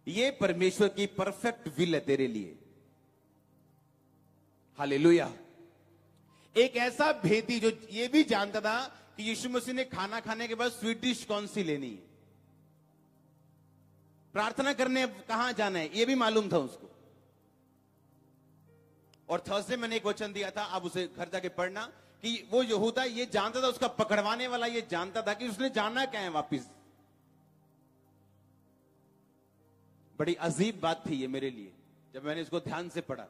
ये परमेश्वर की परफेक्ट विल है तेरे लिए। हालेलुया। एक ऐसा भेदी जो ये भी जानता था कि यीशु मसीह ने खाना खाने के बाद स्वीट डिश कौन सी लेनी है, प्रार्थना करने कहां जाना है, ये भी मालूम था उसको। और थर्सडे मैंने एक वचन दिया था, आप उसे घर जाके पढ़ना, कि वो यहूदा ये जानता था, उसका पकड़वाने वाला ये जानता था कि उसने जाना क्या है वापिस। बड़ी अजीब बात थी ये मेरे लिए जब मैंने इसको ध्यान से पढ़ा,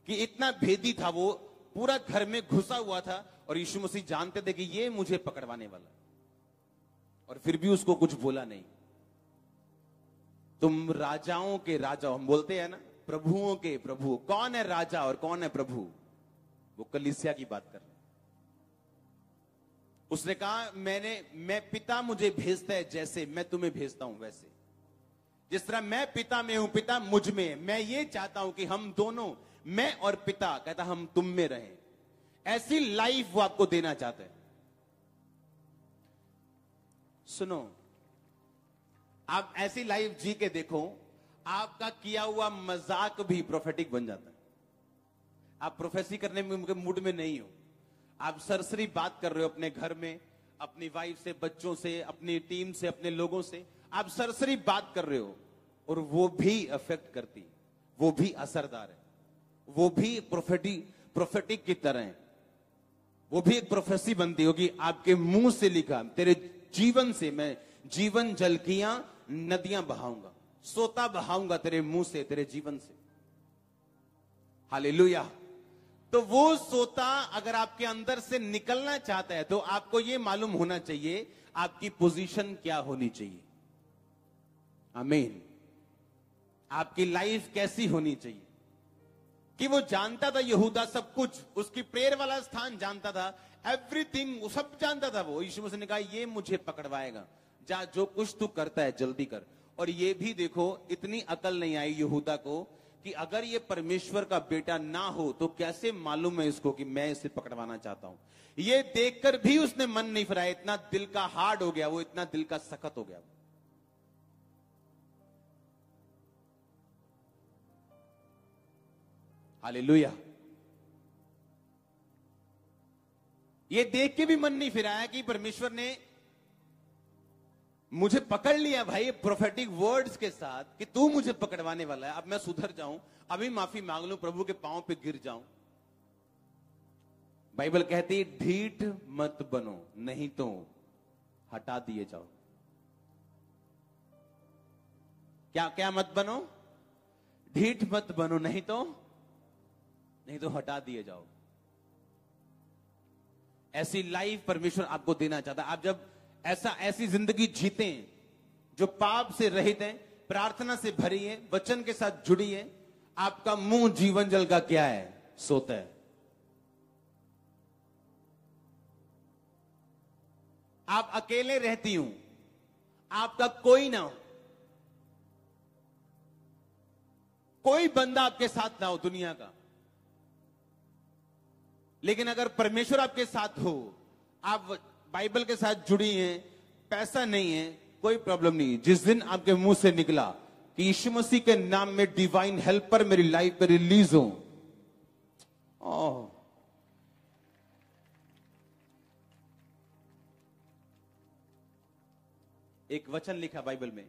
कि इतना भेदी था वो, पूरा घर में घुसा हुआ था, और यीशु मसीह जानते थे कि ये मुझे पकड़वाने वाला, और फिर भी उसको कुछ बोला नहीं। तुम राजाओं के राजा, हम बोलते हैं ना, प्रभुओं के प्रभु। कौन है राजा और कौन है प्रभु? वो कलीसिया की बात कर रहे हैं। उसने कहा मैं पिता मुझे भेजता है जैसे मैं तुम्हें भेजता हूं वैसे, जिस तरह मैं पिता में हूं पिता मुझ में है, मैं ये चाहता हूं कि हम दोनों, मैं और पिता, कहता हम तुम में रहें। ऐसी लाइफ वो आपको देना चाहते हैं। सुनो, आप ऐसी लाइफ जी के देखो, आपका किया हुआ मजाक भी प्रोफेटिक बन जाता है। आप प्रोफेसी करने में मूड में नहीं हो, आप सरसरी बात कर रहे हो अपने घर में, अपनी वाइफ से, बच्चों से, अपनी टीम से, अपने लोगों से, आप सरसरी बात कर रहे हो और वो भी अफेक्ट करती, वो भी असरदार है, वो भी प्रोफेटिक की तरह है, वो भी एक प्रोफेसी बनती होगी। आपके मुंह से लिखा, तेरे जीवन से मैं जीवन जल कियां नदियां बहाऊंगा, सोता बहाऊंगा तेरे मुंह से, तेरे जीवन से। हालेलुया। तो वो सोता अगर आपके अंदर से निकलना चाहता है तो आपको ये मालूम होना चाहिए आपकी पोजीशन क्या होनी चाहिए। आमीन। आपकी लाइफ कैसी होनी चाहिए कि वो जानता था, यहूदा सब कुछ, उसकी प्रेयर वाला स्थान जानता था, एवरीथिंग वो सब जानता था। वो यीशु मसीह ने कहा ये मुझे पकड़वाएगा, जा जो कुछ तू करता है जल्दी कर। और ये भी देखो, इतनी अकल नहीं आई यहूदा को कि अगर ये परमेश्वर का बेटा ना हो तो कैसे मालूम है इसको कि मैं इसे पकड़वाना चाहता हूं। ये देखकर भी उसने मन नहीं फिराया, इतना दिल का हार्ड हो गया वो, इतना दिल का सख्त हो गया। हालेलुया। ये देख के भी मन नहीं फिराया कि परमेश्वर ने मुझे पकड़ लिया भाई प्रोफेटिक वर्ड्स के साथ कि तू मुझे पकड़वाने वाला है, अब मैं सुधर जाऊं, अभी माफी मांग लूं, प्रभु के पांव पे गिर जाऊं। बाइबल कहती है ढीठ मत बनो, नहीं तो हटा दिए जाओ। क्या क्या मत बनो? ढीठ मत बनो, नहीं तो हटा दिए जाओ। ऐसी लाइफ परमेश्वर आपको देना चाहता है। आप जब ऐसी जिंदगी जीते हैं जो पाप से रहित है, प्रार्थना से भरी है, वचन के साथ जुड़ी है, आपका मुंह जीवन जल का क्या है? सोता है। आप अकेले रहती हूं, आपका कोई ना हो, कोई बंदा आपके साथ ना हो दुनिया का, लेकिन अगर परमेश्वर आपके साथ हो, आप बाइबल के साथ जुड़ी हैं, पैसा नहीं है, कोई प्रॉब्लम नहीं। जिस दिन आपके मुंह से निकला कि यीशु मसीह के नाम में डिवाइन हेल्पर मेरी लाइफ पे रिलीज हो, ओह, एक वचन लिखा बाइबल में,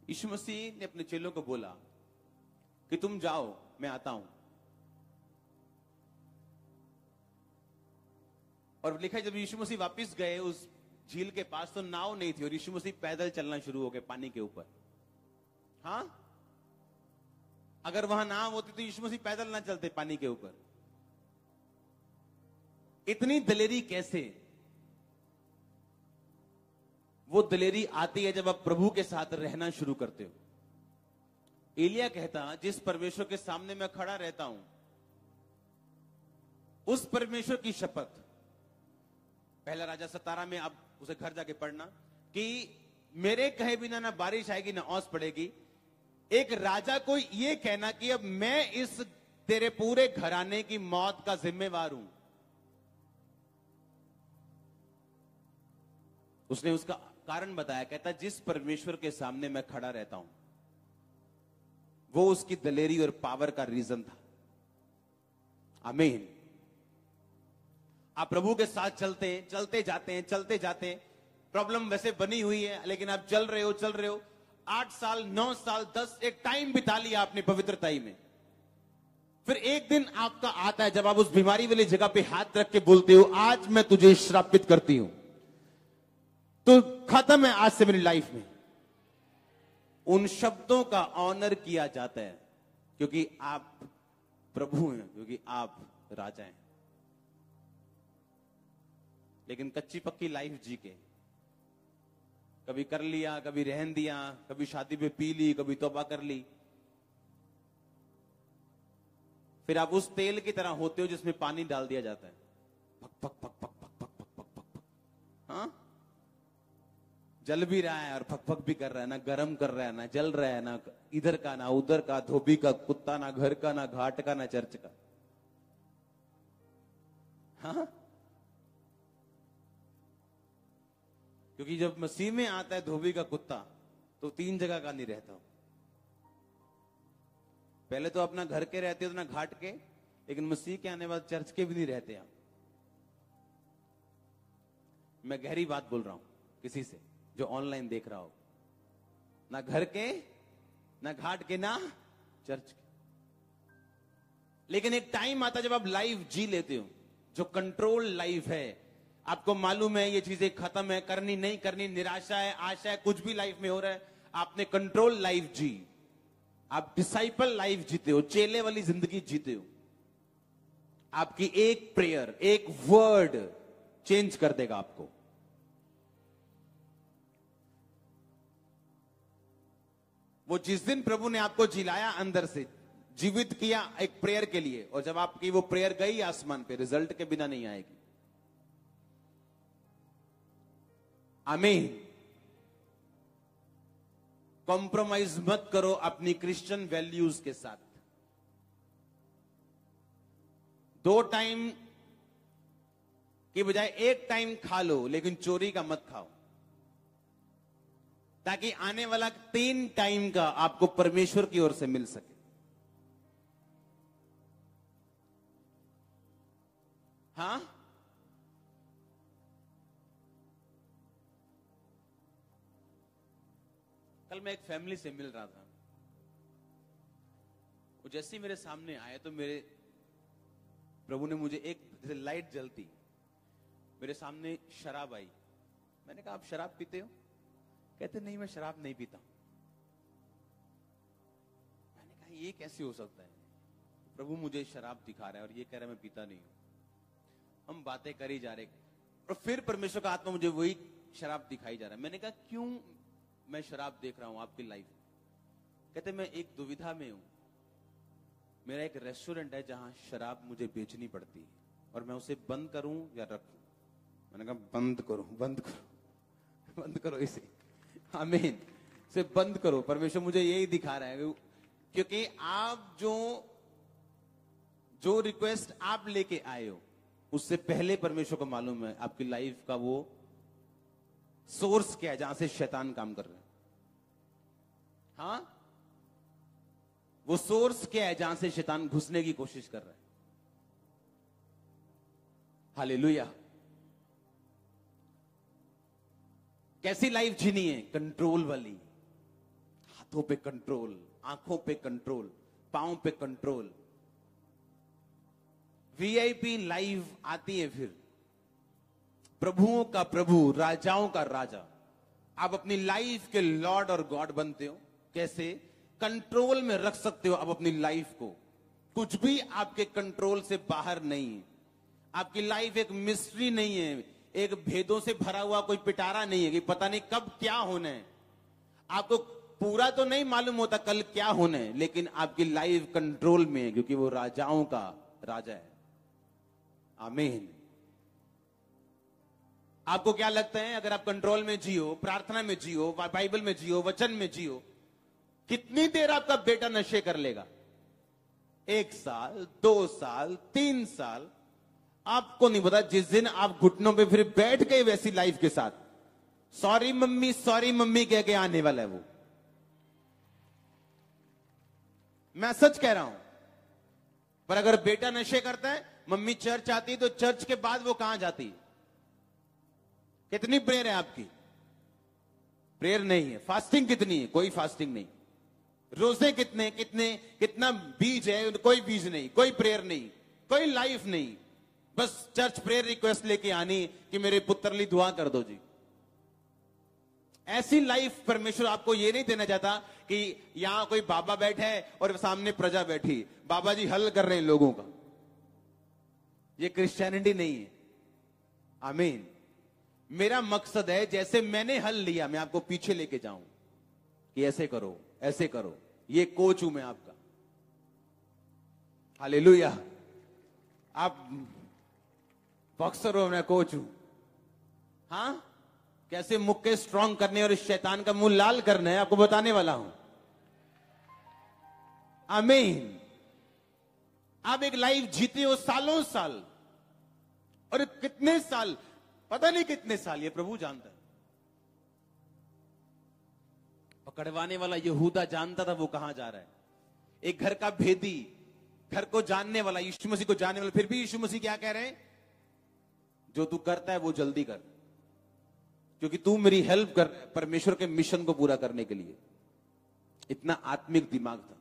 यीशु मसीह ने अपने चेलों को बोला कि तुम जाओ, मैं आता हूं। और लिखा है जब यीशु मसीह वापस गए उस झील के पास तो नाव नहीं थी और यीशु मसीह पैदल चलना शुरू हो गए पानी के ऊपर। हाँ, अगर वहां नाव होती तो यीशु मसीह पैदल ना चलते पानी के ऊपर। इतनी दलेरी कैसे? वो दलेरी आती है जब आप प्रभु के साथ रहना शुरू करते हो। एलिया कहता, जिस परमेश्वर के सामने मैं खड़ा रहता हूं, उस परमेश्वर की शपथ, पहला राजा 17 में, आप उसे घर जाके पढ़ना, कि मेरे कहे बिना ना बारिश आएगी ना ओस पड़ेगी। एक राजा को यह कहना कि अब मैं इस तेरे पूरे घराने की मौत का जिम्मेवार हूं। उसने उसका कारण बताया, कहता जिस परमेश्वर के सामने मैं खड़ा रहता हूं, वो उसकी दलेरी और पावर का रीजन था। आमीन। आप प्रभु के साथ चलते जाते हैं, प्रॉब्लम वैसे बनी हुई है लेकिन आप चल रहे हो, 8 साल 9 साल 10, एक टाइम बिता लिया आपने पवित्रताई में। फिर एक दिन आपका आता है जब आप उस बीमारी वाली जगह पे हाथ रख के बोलते हो, आज मैं तुझे श्रापित करती हूं, तो खत्म है आज से मेरी लाइफ में। उन शब्दों का ऑनर किया जाता है क्योंकि आप प्रभु हैं, क्योंकि आप राजा हैं। लेकिन कच्ची पक्की लाइफ जी के, कभी कर लिया, कभी रहन दिया, कभी शादी पे पी ली, कभी तौबा कर ली, फिर आप उस तेल की तरह होते हो जिसमें पानी डाल दिया जाता है, पक पक पक पक पक पक पक पक पक पक, हाँ, जल भी रहा है और फक फक भी कर रहा है, ना गरम कर रहा है, ना जल रहा है, ना इधर का ना उधर का, धोबी का कुत्ता, ना घर का ना घाट का ना चर्च का, हाँ। क्योंकि जब मसीह में आता है धोबी का कुत्ता तो 3 जगह का नहीं रहता। पहले तो अपना घर के रहते हो ना घाट के, लेकिन मसीह के आने बाद चर्च के भी नहीं रहते आप। मैं गहरी बात बोल रहा हूं किसी से जो ऑनलाइन देख रहा हो, ना घर के ना घाट के ना चर्च के। लेकिन एक टाइम आता जब आप लाइफ जी लेते हो जो कंट्रोल लाइफ है, आपको मालूम है ये चीजें खत्म है, करनी नहीं करनी, निराशा है आशा है, कुछ भी लाइफ में हो रहा है, आपने कंट्रोल लाइफ जी, आप डिसाइपल लाइफ जीते हो, चेले वाली जिंदगी जीते हो। आपकी एक प्रेयर, एक वर्ड चेंज कर देगा आपको। वो जिस दिन प्रभु ने आपको जिलाया, अंदर से जीवित किया एक प्रेयर के लिए, और जब आपकी वो प्रेयर गई आसमान पे, रिजल्ट के बिना नहीं आएगी। आमीन। कॉम्प्रोमाइज मत करो अपनी क्रिश्चियन वैल्यूज के साथ। 2 टाइम की बजाय 1 टाइम खा लो, लेकिन चोरी का मत खाओ, ताकि आने वाला 3 टाइम का आपको परमेश्वर की ओर से मिल सके। हाँ, कल मैं एक फैमिली से मिल रहा था, वो जैसे ही मेरे सामने आए तो मेरे प्रभु ने मुझे एक जैसे लाइट जलती, मेरे सामने शराब आई। मैंने कहा आप शराब पीते हो? कहते नहीं मैं शराब नहीं पीता। मैंने कहा ये कैसे हो सकता है? प्रभु मुझे शराब दिखा रहा है और ये कह रहा है मैं पीता नहीं हूं। हम बातें कर ही जा रहे, और फिर परमेश्वर का आत्मा मुझे वही शराब दिखाई जा रहा है। मैंने कहा क्यों मैं शराब देख रहा हूं आपकी लाइफ? कहते मैं एक दुविधा में हूं, मेरा एक रेस्टोरेंट है जहां शराब मुझे बेचनी पड़ती है, और मैं उसे बंद करूं या रखूं? मैंने कहा बंद करो, बंद करो, बंद करो इसे। आमीन। इसे बंद करो, परमेश्वर मुझे यही दिखा रहा है। क्योंकि आप जो रिक्वेस्ट आप लेके आए हो, उससे पहले परमेश्वर को मालूम है आपकी लाइफ का वो सोर्स क्या है जहां से शैतान काम कर रहा है। हाँ, वो सोर्स क्या है जहां से शैतान घुसने की कोशिश कर रहा है। हालेलुया। कैसी लाइफ जीनी है? कंट्रोल वाली। हाथों पे कंट्रोल, आंखों पे कंट्रोल, पांव पे कंट्रोल। वीआईपी लाइफ आती है फिर। प्रभुओं का प्रभु, राजाओं का राजा। आप अपनी लाइफ के लॉर्ड और गॉड बनते हो। कैसे? कंट्रोल में रख सकते हो आप अपनी लाइफ को। कुछ भी आपके कंट्रोल से बाहर नहीं है। आपकी लाइफ एक मिस्ट्री नहीं है, एक भेदों से भरा हुआ कोई पिटारा नहीं है कि पता नहीं कब क्या होना है। आपको पूरा तो नहीं मालूम होता कल क्या होना है, लेकिन आपकी लाइफ कंट्रोल में है, क्योंकि वो राजाओं का राजा है। आमीन। आपको क्या लगता है, अगर आप कंट्रोल में जियो, प्रार्थना में जियो, बाइबल में जियो, वचन में जियो, कितनी देर आपका बेटा नशे कर लेगा? 1 साल, 2 साल, 3 साल, आपको नहीं पता। जिस दिन आप घुटनों पे फिर बैठ गए वैसी लाइफ के साथ, सॉरी मम्मी कह के आने वाला है वो। मैं सच कह रहा हूं। पर अगर बेटा नशे करता है, मम्मी चर्च आती है, तो चर्च के बाद वो कहां जाती है? कितनी प्रेयर है आपकी? प्रेयर नहीं है। फास्टिंग कितनी है? कोई फास्टिंग नहीं। रोजे कितना बीज है? कोई बीज नहीं, कोई प्रेयर नहीं, कोई लाइफ नहीं। बस चर्च प्रेयर रिक्वेस्ट लेके आनी कि मेरे पुत्र लिए दुआ कर दो जी। ऐसी लाइफ परमेश्वर आपको ये नहीं देना चाहता कि यहां कोई बाबा बैठा है और सामने प्रजा बैठी, बाबा जी हल कर रहे हैं लोगों का। ये क्रिश्चियनिटी नहीं है। आमीन। मेरा मकसद है जैसे मैंने हल लिया, मैं आपको पीछे लेके जाऊं कि ऐसे करो, ऐसे करो। ये कोच हूं मैं आपका। हालेलुया। आप बॉक्सर हो, मैं कोच हूं। हाँ, कैसे मुक्के स्ट्रांग करने और इस शैतान का मुंह लाल करना है आपको बताने वाला हूं। आमीन। आप एक लाइफ जीते हो सालों साल, और कितने साल, पता नहीं कितने साल, ये प्रभु जानता है। पकड़वाने वाला यहूदा जानता था वो कहां जा रहा है। एक घर का भेदी, घर को जानने वाला, यीशु मसीह को जानने वाला, फिर भी यीशु मसीह क्या कह रहे हैं? जो तू करता है वो जल्दी कर, क्योंकि तू मेरी हेल्प कर परमेश्वर के मिशन को पूरा करने के लिए। इतना आत्मिक दिमाग था।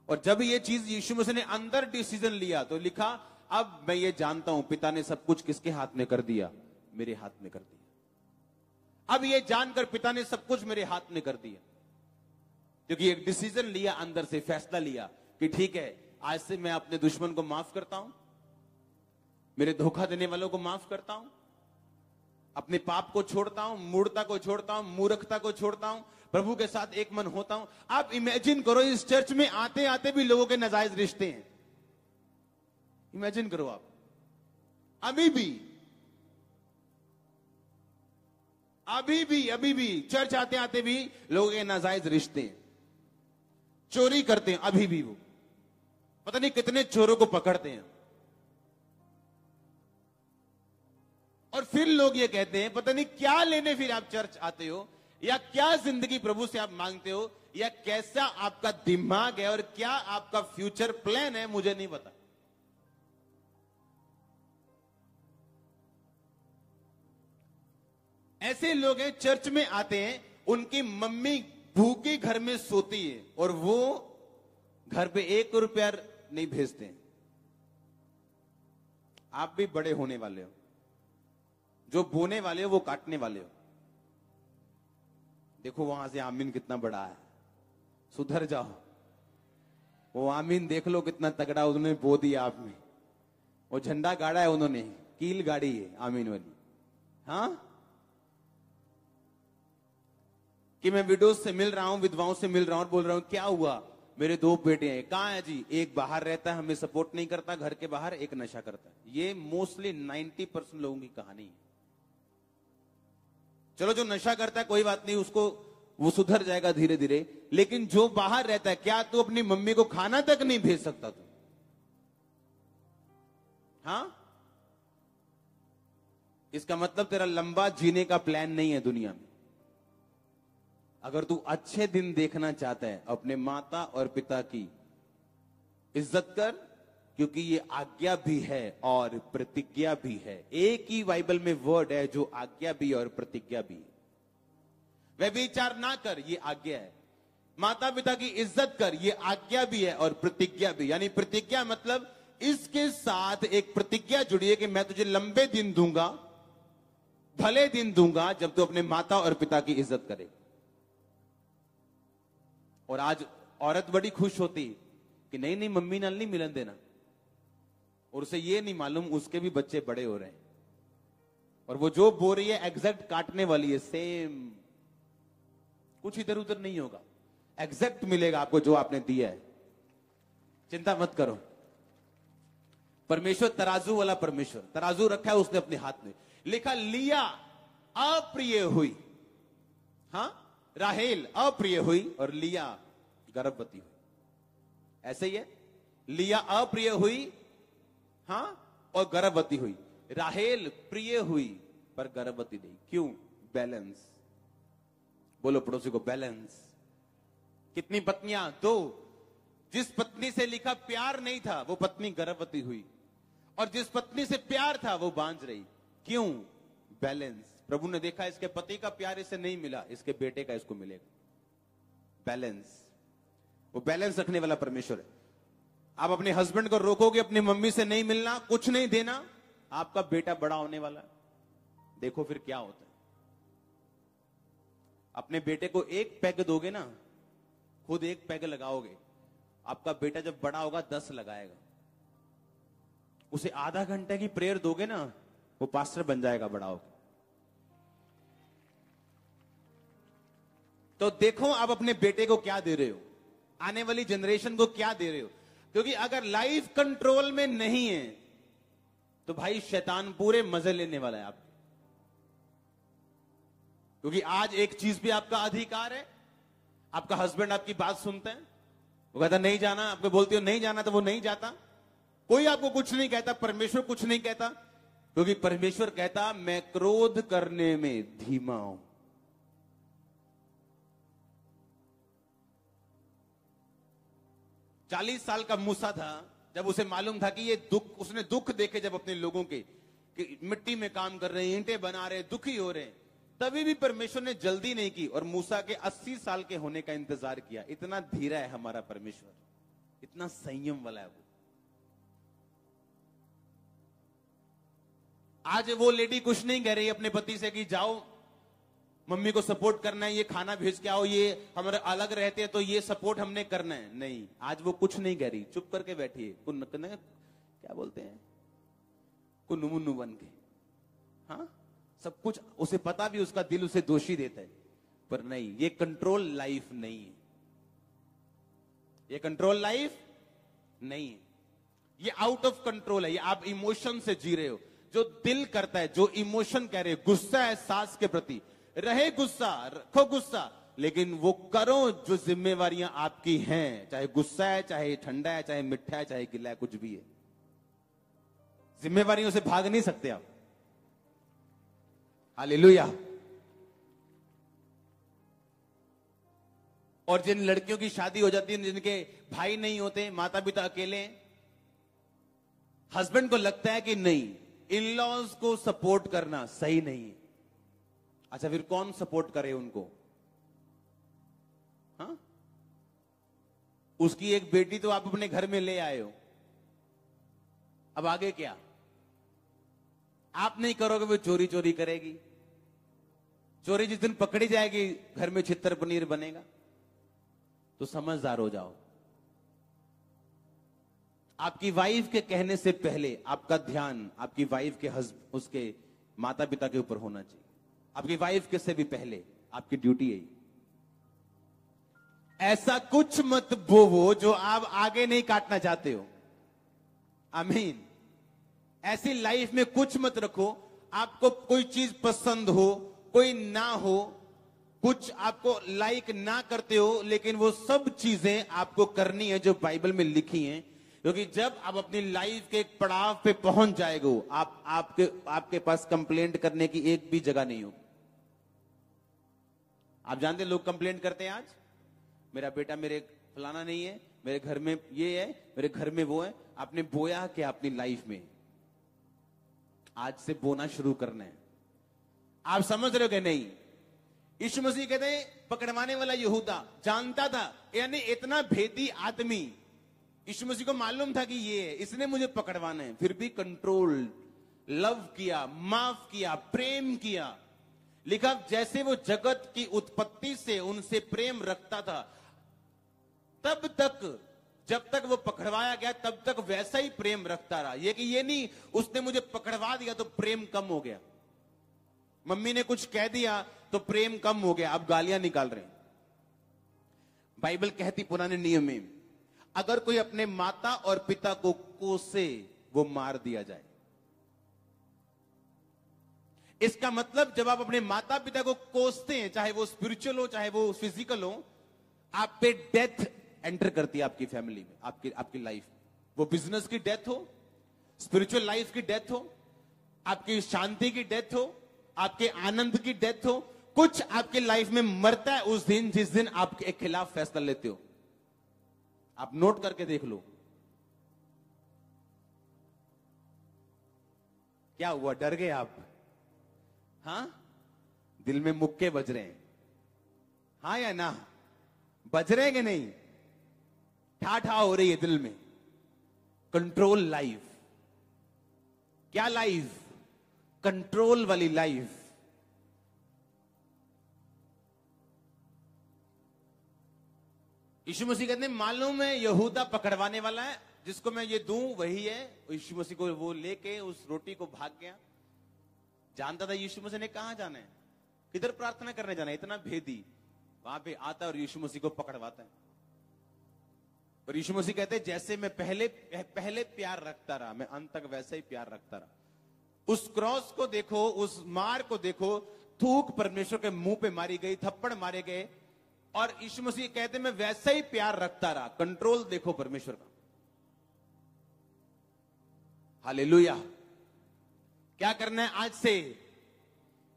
और जब ये चीज यीशु मसीह ने अंदर डिसीजन लिया तो लिखा, अब मैं ये जानता हूं पिता ने सब कुछ किसके हाथ में कर दिया? मेरे हाथ में कर दिया। अब ये जानकर पिता ने सब कुछ मेरे हाथ में कर दिया, क्योंकि एक डिसीजन लिया, अंदर से फैसला लिया कि ठीक है, आज से मैं अपने दुश्मन को माफ करता हूं, मेरे धोखा देने वालों को माफ करता हूं, अपने पाप को छोड़ता हूं, मूढ़ता को छोड़ता हूं, मूर्खता को छोड़ता हूं, प्रभु के साथ एक मन होता हूं। आप इमेजिन करो, इस चर्च में आते आते भी लोगों के नाजायज रिश्ते हैं। इमेजिन करो आप, अभी भी चर्च आते आते भी लोगों के नाजायज रिश्ते हैं। चोरी करते हैं अभी भी, वो पता नहीं कितने चोरों को पकड़ते हैं। और फिर लोग ये कहते हैं, पता नहीं क्या लेने फिर आप चर्च आते हो, या क्या जिंदगी प्रभु से आप मांगते हो, या कैसा आपका दिमाग है, और क्या आपका फ्यूचर प्लान है, मुझे नहीं पता। ऐसे लोग हैं, चर्च में आते हैं, उनकी मम्मी भूखी घर में सोती है और वो घर पे 1 रुपया नहीं भेजते हैं। आप भी बड़े होने वाले हो, जो बोने वाले हो वो काटने वाले हो। देखो वहां से आमीन कितना बड़ा है, सुधर जाओ। वो आमीन देख लो कितना तगड़ा उन्होंने बो दिया आप में। वो झंडा गाड़ा है उन्होंने, कील गाड़ी है आमीन वाली। हाँ, कि मैं विडोज से मिल रहा हूं, विधवाओं से मिल रहा हूं और बोल रहा हूं क्या हुआ, मेरे 2 बेटे हैं। कहां है जी? एक बाहर रहता है, हमें सपोर्ट नहीं करता घर के बाहर, एक नशा करता है। ये मोस्टली 90% लोगों की कहानी है। चलो जो नशा करता है कोई बात नहीं, उसको वो सुधर जाएगा धीरे धीरे, लेकिन जो बाहर रहता है, क्या तू अपनी मम्मी को खाना तक नहीं भेज सकता तू? हाँ, इसका मतलब तेरा लंबा जीने का प्लान नहीं है दुनिया में। अगर तू अच्छे दिन देखना चाहता है, अपने माता और पिता की इज्जत कर, क्योंकि ये आज्ञा भी है और प्रतिज्ञा भी है। एक ही बाइबल में वर्ड है जो आज्ञा भी और प्रतिज्ञा भी है। व्यभिचार ना कर, ये आज्ञा है। माता पिता की इज्जत कर, ये आज्ञा भी है और प्रतिज्ञा भी। यानी प्रतिज्ञा मतलब इसके साथ एक प्रतिज्ञा जुड़ी है कि मैं तुझे लंबे दिन दूंगा, भले दिन दूंगा, जब तू अपने माता और पिता की इज्जत करे। और आज औरत बड़ी खुश होती कि नहीं नहीं मम्मी नाल नहीं मिलन देना, और उसे ये नहीं मालूम उसके भी बच्चे बड़े हो रहे हैं, और वो जो बोल रही है एग्जैक्ट काटने वाली है। सेम, कुछ इधर उधर नहीं होगा, एग्जैक्ट मिलेगा आपको जो आपने दिया है। चिंता मत करो। परमेश्वर तराजू वाला परमेश्वर, तराजू रखा है उसने अपने हाथ में। लिखा लिया अप्रिय हुई, हाँ, राहेल अप्रिय हुई और लिया गर्भवती हुई। ऐसे ही है, लिया अप्रिय हुई, हाँ, और गर्भवती हुई। राहेल प्रिय हुई पर गर्भवती नहीं। क्यों? बैलेंस। बोलो पड़ोसी को, बैलेंस। कितनी पत्नियां? 2। जिस पत्नी से लिखा प्यार नहीं था वो पत्नी गर्भवती हुई, और जिस पत्नी से प्यार था वो बांझ रही। क्यों? बैलेंस। प्रभु ने देखा इसके पति का प्यार इसे नहीं मिला, इसके बेटे का इसको मिलेगा। बैलेंस। वो बैलेंस रखने वाला परमेश्वर है। आप अपने हस्बैंड को रोकोगे अपनी मम्मी से नहीं मिलना, कुछ नहीं देना, आपका बेटा बड़ा होने वाला है, देखो फिर क्या होता है। अपने बेटे को 1 पैग दोगे ना, खुद 1 पैग लगाओगे, आपका बेटा जब बड़ा होगा 10 लगाएगा। उसे आधा घंटे की प्रेयर दोगे ना, वो पास्टर बन जाएगा बड़ा होकर। तो देखो आप अपने बेटे को क्या दे रहे हो, आने वाली जनरेशन को क्या दे रहे हो। क्योंकि अगर लाइफ कंट्रोल में नहीं है तो भाई शैतान पूरे मजे लेने वाला है आप। क्योंकि आज एक चीज भी आपका अधिकार है, आपका हस्बैंड आपकी बात सुनते हैं, वो कहता नहीं जाना, आपको बोलती हो नहीं जाना तो वो नहीं जाता, कोई आपको कुछ नहीं कहता, परमेश्वर कुछ नहीं कहता, क्योंकि परमेश्वर कहता मैं क्रोध करने में धीमा हूं। चालीस साल का मूसा था, जब उसे मालूम था कि ये दुख, उसने दुख देखे जब अपने लोगों के कि मिट्टी में काम कर रहे हैं, ईंटें बना रहे हैं, दुखी हो रहे हैं, तभी भी परमेश्वर ने जल्दी नहीं की और मूसा के 80 साल के होने का इंतजार किया। इतना धीरा है हमारा परमेश्वर, इतना संयम वाला है वो। आज वो लेडी कुछ नहीं कह रही अपने पति से कि जाओ मम्मी को सपोर्ट करना है, ये खाना भेज के आओ, ये हमारे अलग रहते हैं तो ये सपोर्ट हमने करना है। नहीं, आज वो कुछ नहीं कह रही, चुप करके बैठी है, क्या बोलते हैं, कुन्नू मुन्नू बन के। हाँ, सब कुछ उसे पता भी, उसका दिल उसे दोषी देता है, पर नहीं, ये कंट्रोल लाइफ नहीं है, ये कंट्रोल लाइफ नहीं है, ये आउट ऑफ कंट्रोल है। ये आप इमोशन से जी रहे हो, जो दिल करता है, जो इमोशन कह रहे हो, गुस्सा है सास के प्रति, रहे गुस्सा, रखो गुस्सा, लेकिन वो करो जो जिम्मेवारियां आपकी हैं, चाहे गुस्सा है, चाहे ठंडा है, चाहे मिठा है, चाहे गिला है, कुछ भी है, जिम्मेवारियों से भाग नहीं सकते आप। हालेलुया। और जिन लड़कियों की शादी हो जाती है, जिनके भाई नहीं होते, माता पिता अकेले हैं, हस्बैंड को लगता है कि नहीं, इन लॉज को सपोर्ट करना सही नहीं है। अच्छा, फिर कौन सपोर्ट करे उनको? हाँ, उसकी एक बेटी तो आप अपने घर में ले आए हो, अब आगे क्या? आप नहीं करोगे, वो चोरी चोरी करेगी, चोरी जिस दिन पकड़ी जाएगी घर में छितर पनीर बनेगा। तो समझदार हो जाओ। आपकी वाइफ के कहने से पहले आपका ध्यान आपकी वाइफ के उसके माता पिता के ऊपर होना चाहिए। आपकी वाइफ के से भी पहले आपकी ड्यूटी है। ऐसा कुछ मत बोवो जो आप आगे नहीं काटना चाहते हो। आमीन। ऐसी लाइफ में कुछ मत रखो, आपको कोई चीज पसंद हो, कोई ना हो, कुछ आपको लाइक ना करते हो, लेकिन वो सब चीजें आपको करनी है जो बाइबल में लिखी हैं। क्योंकि जब आप अपनी लाइफ के एक पड़ाव पे पहुंच जाएगो, आपके पास कंप्लेंट करने की एक भी जगह नहीं हो। आप जानते लोग कंप्लेंट करते हैं, आज मेरा बेटा मेरे फलाना नहीं है, मेरे घर में ये है, मेरे घर में वो है। आपने बोया क्या अपनी लाइफ में? आज से बोना शुरू करना है। आप समझ रहे हो कि नहीं? यीशु मसीह कहते हैं पकड़वाने वाला यहूदा जानता था, यानी इतना भेदी आदमी, यीशु मसीह को मालूम था कि ये है, इसने मुझे पकड़वाना है, फिर भी कंट्रोल, लव किया, माफ किया, प्रेम किया। लिखा जैसे वो जगत की उत्पत्ति से उनसे प्रेम रखता था, तब तक, जब तक वो पकड़वाया गया तब तक वैसा ही प्रेम रखता रहा। ये कि ये नहीं उसने मुझे पकड़वा दिया तो प्रेम कम हो गया, मम्मी ने कुछ कह दिया तो प्रेम कम हो गया, अब गालियां निकाल रहे हैं। बाइबल कहती पुराने नियम में, अगर कोई अपने माता और पिता को कोसे, वो मार दिया जाए। इसका मतलब जब आप अपने माता पिता को कोसते हैं, चाहे वो स्पिरिचुअल हो चाहे वो फिजिकल हो, आप पे डेथ एंटर करती है आपकी फैमिली में, आपकी लाइफ। वो बिजनेस की डेथ हो, स्पिरिचुअल लाइफ की डेथ हो, आपकी शांति की डेथ हो, आपके आनंद की डेथ हो, कुछ आपकी लाइफ में मरता है उस दिन जिस दिन आपके खिलाफ फैसला लेते हो। आप नोट करके देख लो। क्या हुआ, डर गए आप? हाँ, दिल में मुक्के बज रहे हैं, हाँ या ना? बज रहे हैं कि नहीं? ठा ठा हो रही है दिल में। Control life. क्या लाइफ? कंट्रोल वाली लाइफ। यीशु मसीह कहते हैं मालूम है यहूदा पकड़वाने वाला है, जिसको मैं ये दूं वही है। यीशु मसीह को वो लेके उस रोटी को भाग गया। जानता था यीशु मसीह ने कहां जाना है, किधर प्रार्थना करने जाना है, इतना भेदी। वहां पे आता है और यीशु मसीह को पकड़वाता है। और यीशु मसीह कहते हैं जैसे मैं पहले प्यार रखता रहा, मैं अंत तक वैसे ही प्यार रखता रहा। उस क्रॉस को देखो, उस मार को देखो, थूक परमेश्वर के मुंह पे मारी गई, थप्पड़ मारे गए, और यीशु मसीह कहते मैं वैसा ही प्यार रखता रहा। कंट्रोल देखो परमेश्वर का। हालेलुया। क्या करना है आज से?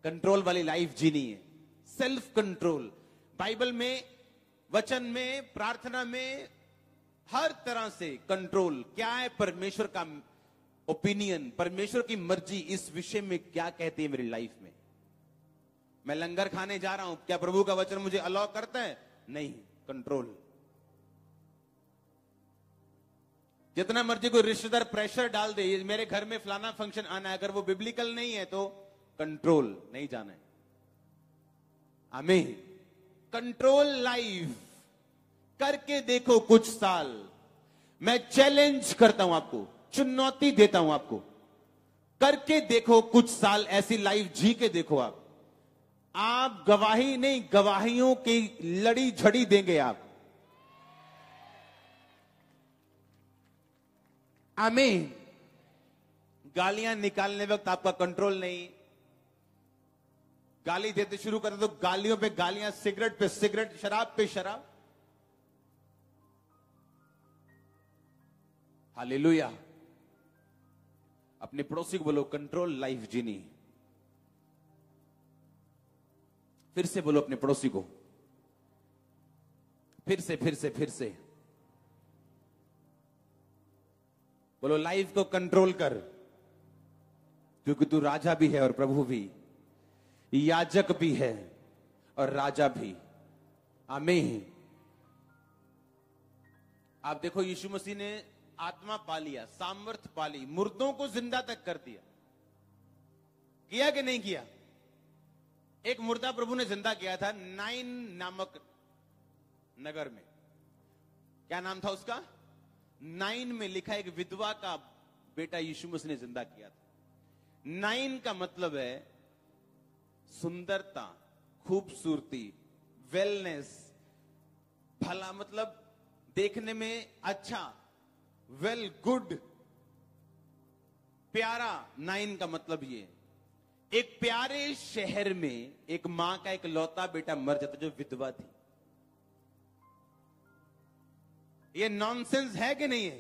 कंट्रोल वाली लाइफ जीनी है, सेल्फ कंट्रोल। बाइबल में, वचन में, प्रार्थना में, हर तरह से कंट्रोल। क्या है परमेश्वर का ओपिनियन, परमेश्वर की मर्जी इस विषय में क्या कहती है मेरी लाइफ में? मैं लंगर खाने जा रहा हूं, क्या प्रभु का वचन मुझे अलाउ करता है? नहीं, कंट्रोल। जितना मर्जी कोई रिश्तेदार प्रेशर डाल दे, मेरे घर में फलाना फंक्शन आना है, अगर वो बिब्लिकल नहीं है तो कंट्रोल, नहीं जाना है। आमीन। कंट्रोल लाइफ करके देखो कुछ साल। मैं चैलेंज करता हूं आपको, चुनौती देता हूं आपको, करके देखो कुछ साल, ऐसी लाइफ जी के देखो। आप गवाही नहीं, गवाहियों की लड़ी झड़ी देंगे आप। आमीन। गालियां निकालने वक्त आपका कंट्रोल नहीं, गाली देते शुरू कर दो, गालियों पे गालियां, सिगरेट पे सिगरेट, शराब पे शराब। हालेलुया। अपने पड़ोसी को बोलो कंट्रोल लाइफ जीनी। फिर से बोलो अपने पड़ोसी को, फिर से बोलो लाइफ को कंट्रोल कर, क्योंकि तू राजा भी है और प्रभु भी, याजक भी है और राजा भी। आमीन। आप देखो यीशु मसीह ने आत्मा पा लिया, सामर्थ पा ली, मुर्दों को जिंदा तक कर दिया। किया कि नहीं किया? एक मुर्दा प्रभु ने जिंदा किया था नाइन नामक नगर में। क्या नाम था उसका? नाइन में लिखा, एक विधवा का बेटा यीशु मसीह ने जिंदा किया था। नाइन का मतलब है सुंदरता, खूबसूरती, वेलनेस, भला, मतलब देखने में अच्छा, वेल, गुड, प्यारा। नाइन का मतलब ये, एक प्यारे शहर में एक मां का एक लौता बेटा मर जाता जो विधवा थी। ये नॉनसेंस है कि नहीं है?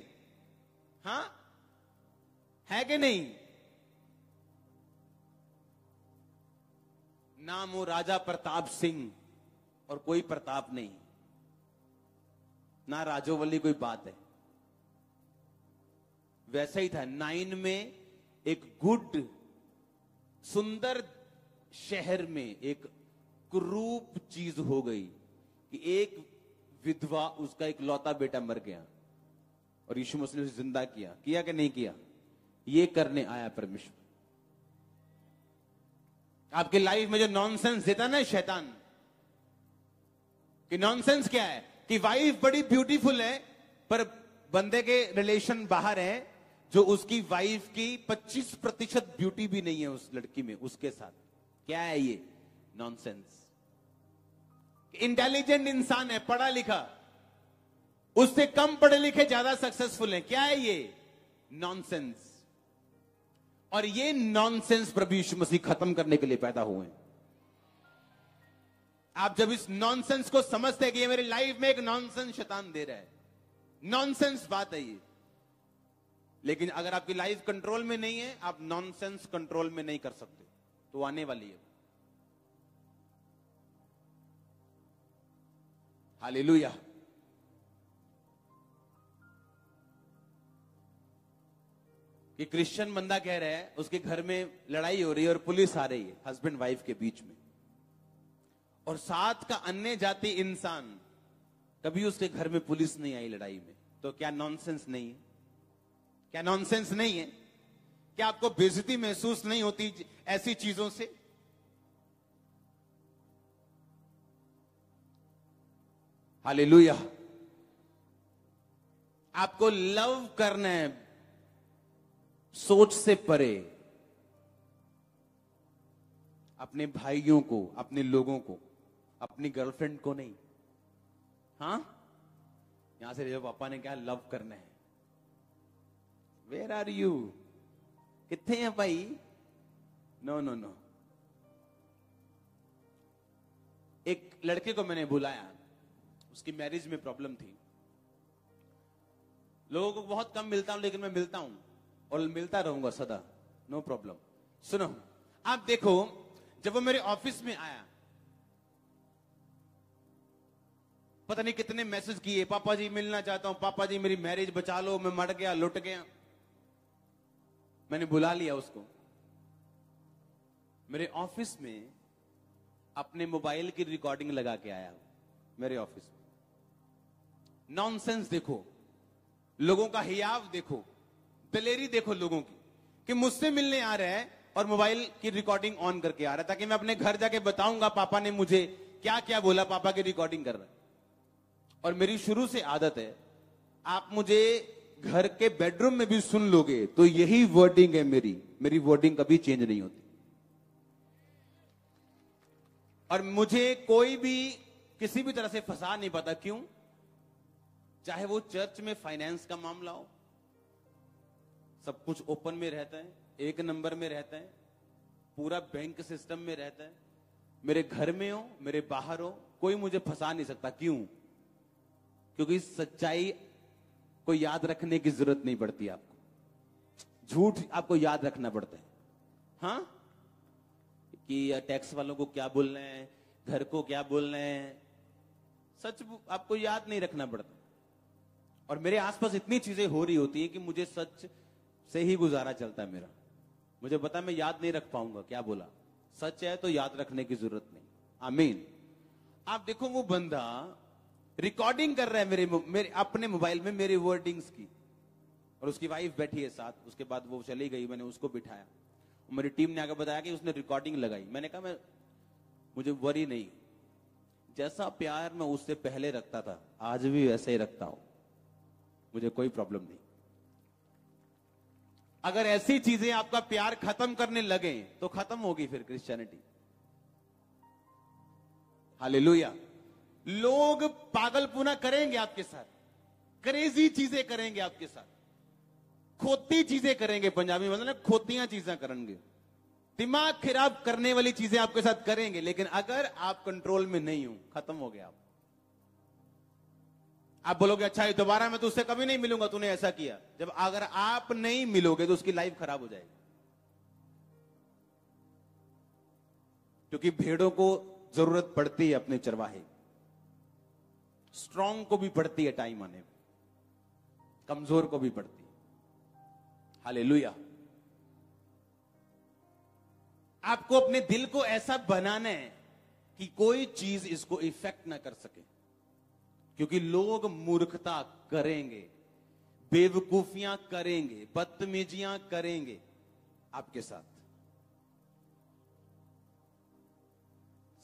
हां, है कि नहीं? नाम हो राजा प्रताप सिंह और कोई प्रताप नहीं, ना राजोवली कोई बात है। वैसा ही था। नाइन में एक गुड, सुंदर शहर में एक कुरूप चीज हो गई कि एक विधवा, उसका एक लौता बेटा मर गया और यीशु मसीह ने उसे जिंदा किया। किया कि नहीं किया? ये करने आया परमेश्वर। आपकी लाइफ में जो नॉनसेंस देता ना शैतान, कि नॉनसेंस क्या है कि वाइफ बड़ी ब्यूटीफुल है पर बंदे के रिलेशन बाहर है, जो उसकी वाइफ की 25% ब्यूटी भी नहीं है उस लड़की में, उसके साथ। क्या है ये? नॉनसेंस। इंटेलिजेंट इंसान है, पढ़ा लिखा, उससे कम पढ़े लिखे ज्यादा सक्सेसफुल है। क्या है ये? नॉनसेंस। और ये नॉनसेंस प्रभु यीशु मसीह खत्म करने के लिए पैदा हुए हैं। आप जब इस नॉनसेंस को समझते हैं कि ये मेरी लाइफ में एक नॉनसेंस शैतान दे रहा है, नॉनसेंस बात है ये। लेकिन अगर आपकी लाइफ कंट्रोल में नहीं है, आप नॉनसेंस कंट्रोल में नहीं कर सकते, तो आने वाली है। हालेलुया। कि क्रिश्चियन बंदा कह रहा है उसके घर में लड़ाई हो रही है और पुलिस आ रही है हस्बैंड वाइफ के बीच में, और साथ का अन्य जाति इंसान, कभी उसके घर में पुलिस नहीं आई लड़ाई में, तो क्या नॉनसेंस नहीं है? क्या नॉनसेंस नहीं है? क्या आपको बेइज्जती महसूस नहीं होती ऐसी चीजों से? हालेलुया। आपको लव करना है सोच से परे, अपने भाइयों को, अपने लोगों को, अपनी गर्लफ्रेंड को नहीं। हां, यहां से जो पापा ने क्या लव करना है, वेयर आर यू, कितने हैं भाई? No no no. एक लड़के को मैंने बुलाया, उसकी मैरिज में प्रॉब्लम थी। लोगों को बहुत कम मिलता हूं, लेकिन मैं मिलता हूं और मिलता रहूंगा सदा, नो प्रॉब्लम। सुनो, आप देखो, जब वो मेरे ऑफिस में आया, पता नहीं कितने मैसेज किए, पापा जी मिलना चाहता हूं, पापा जी मेरी मैरिज बचा लो, मैं मर गया, लुट गया। मैंने बुला लिया उसको मेरे ऑफिस में, अपने मोबाइल की रिकॉर्डिंग लगा के आया मेरे ऑफिस में। नॉनसेंस देखो, लोगों का हियाव देखो, दलेरी देखो लोगों की, कि मुझसे मिलने आ रहा है और मोबाइल की रिकॉर्डिंग ऑन करके आ रहा है, ताकि मैं अपने घर जाके बताऊंगा पापा ने मुझे क्या क्या बोला, पापा की रिकॉर्डिंग कर रहा है। और मेरी शुरू से आदत है, आप मुझे घर के बेडरूम में भी सुन लोगे तो यही वर्डिंग है मेरी वर्डिंग कभी चेंज नहीं होती। और मुझे कोई भी किसी भी तरह से फंसा नहीं पाता। क्यों? चाहे वो चर्च में फाइनेंस का मामला हो, सब कुछ ओपन में रहता है, एक नंबर में रहता है, पूरा बैंक सिस्टम में रहता है। मेरे घर में हो, मेरे बाहर हो, कोई मुझे फंसा नहीं सकता। क्यों? क्योंकि सच्चाई को याद रखने की जरूरत नहीं पड़ती आपको, झूठ आपको याद रखना पड़ता है। हाँ, कि टैक्स वालों को क्या बोलना है, घर को क्या बोलना है, सच आपको याद नहीं रखना पड़ता। और मेरे आसपास इतनी चीजें हो रही होती है कि मुझे सच से ही गुजारा चलता है मेरा। मुझे पता है मैं याद नहीं रख पाऊंगा क्या बोला, सच है तो याद रखने की जरूरत नहीं। आमीन। आप देखो, वो बंदा रिकॉर्डिंग कर रहा है मेरे अपने मोबाइल में मेरी वर्डिंग्स की, और उसकी वाइफ बैठी है साथ। उसके बाद वो चली गई, मैंने उसको बिठाया, मेरी टीम ने आगे बताया कि उसने रिकॉर्डिंग लगाई। मैंने कहा मुझे वरी नहीं, जैसा प्यार मैं उससे पहले रखता था आज भी वैसे ही रखता हूं, मुझे कोई प्रॉब्लम नहीं। अगर ऐसी चीजें आपका प्यार खत्म करने लगे तो खत्म होगी फिर क्रिश्चियनिटी। हालेलुया। लोग पागलपुना करेंगे आपके साथ, क्रेजी चीजें करेंगे आपके साथ, खोती चीजें करेंगे, पंजाबी में मतलब खोतियां चीजें करेंगे, दिमाग खराब करने वाली चीजें आपके साथ करेंगे। लेकिन अगर आप कंट्रोल में नहीं हो, खत्म हो गया आप बोलोगे अच्छा ये दोबारा मैं तो उससे कभी नहीं मिलूंगा, तूने ऐसा किया। जब अगर आप नहीं मिलोगे तो उसकी लाइफ खराब हो जाएगी। क्योंकि भेड़ों को जरूरत पड़ती है अपने चरवाहे, स्ट्रांग को भी पड़ती है टाइम आने में, कमजोर को भी पड़ती है। हालेलुया। आपको अपने दिल को ऐसा बनाना है कि कोई चीज इसको इफेक्ट ना कर सके, क्योंकि लोग मूर्खता करेंगे, बेवकूफियां करेंगे, बदतमीजियां करेंगे आपके साथ।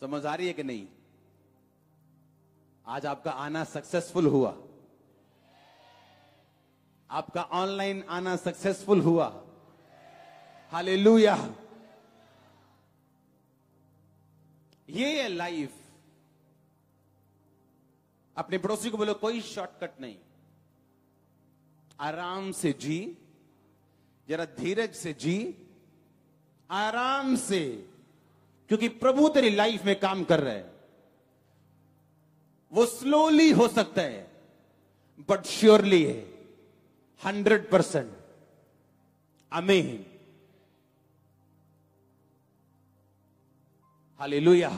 समझ आ रही है कि नहीं? आज आपका आना सक्सेसफुल हुआ, आपका ऑनलाइन आना सक्सेसफुल हुआ। हालेलुया। ये है लाइफ। अपने पड़ोसी को बोलो कोई शॉर्टकट नहीं, आराम से जी, जरा धीरज से जी, आराम से, क्योंकि प्रभु तेरी लाइफ में काम कर रहा है। वो स्लोली हो सकता है बट श्योरली है, 100%। आमीन। हालेलुया।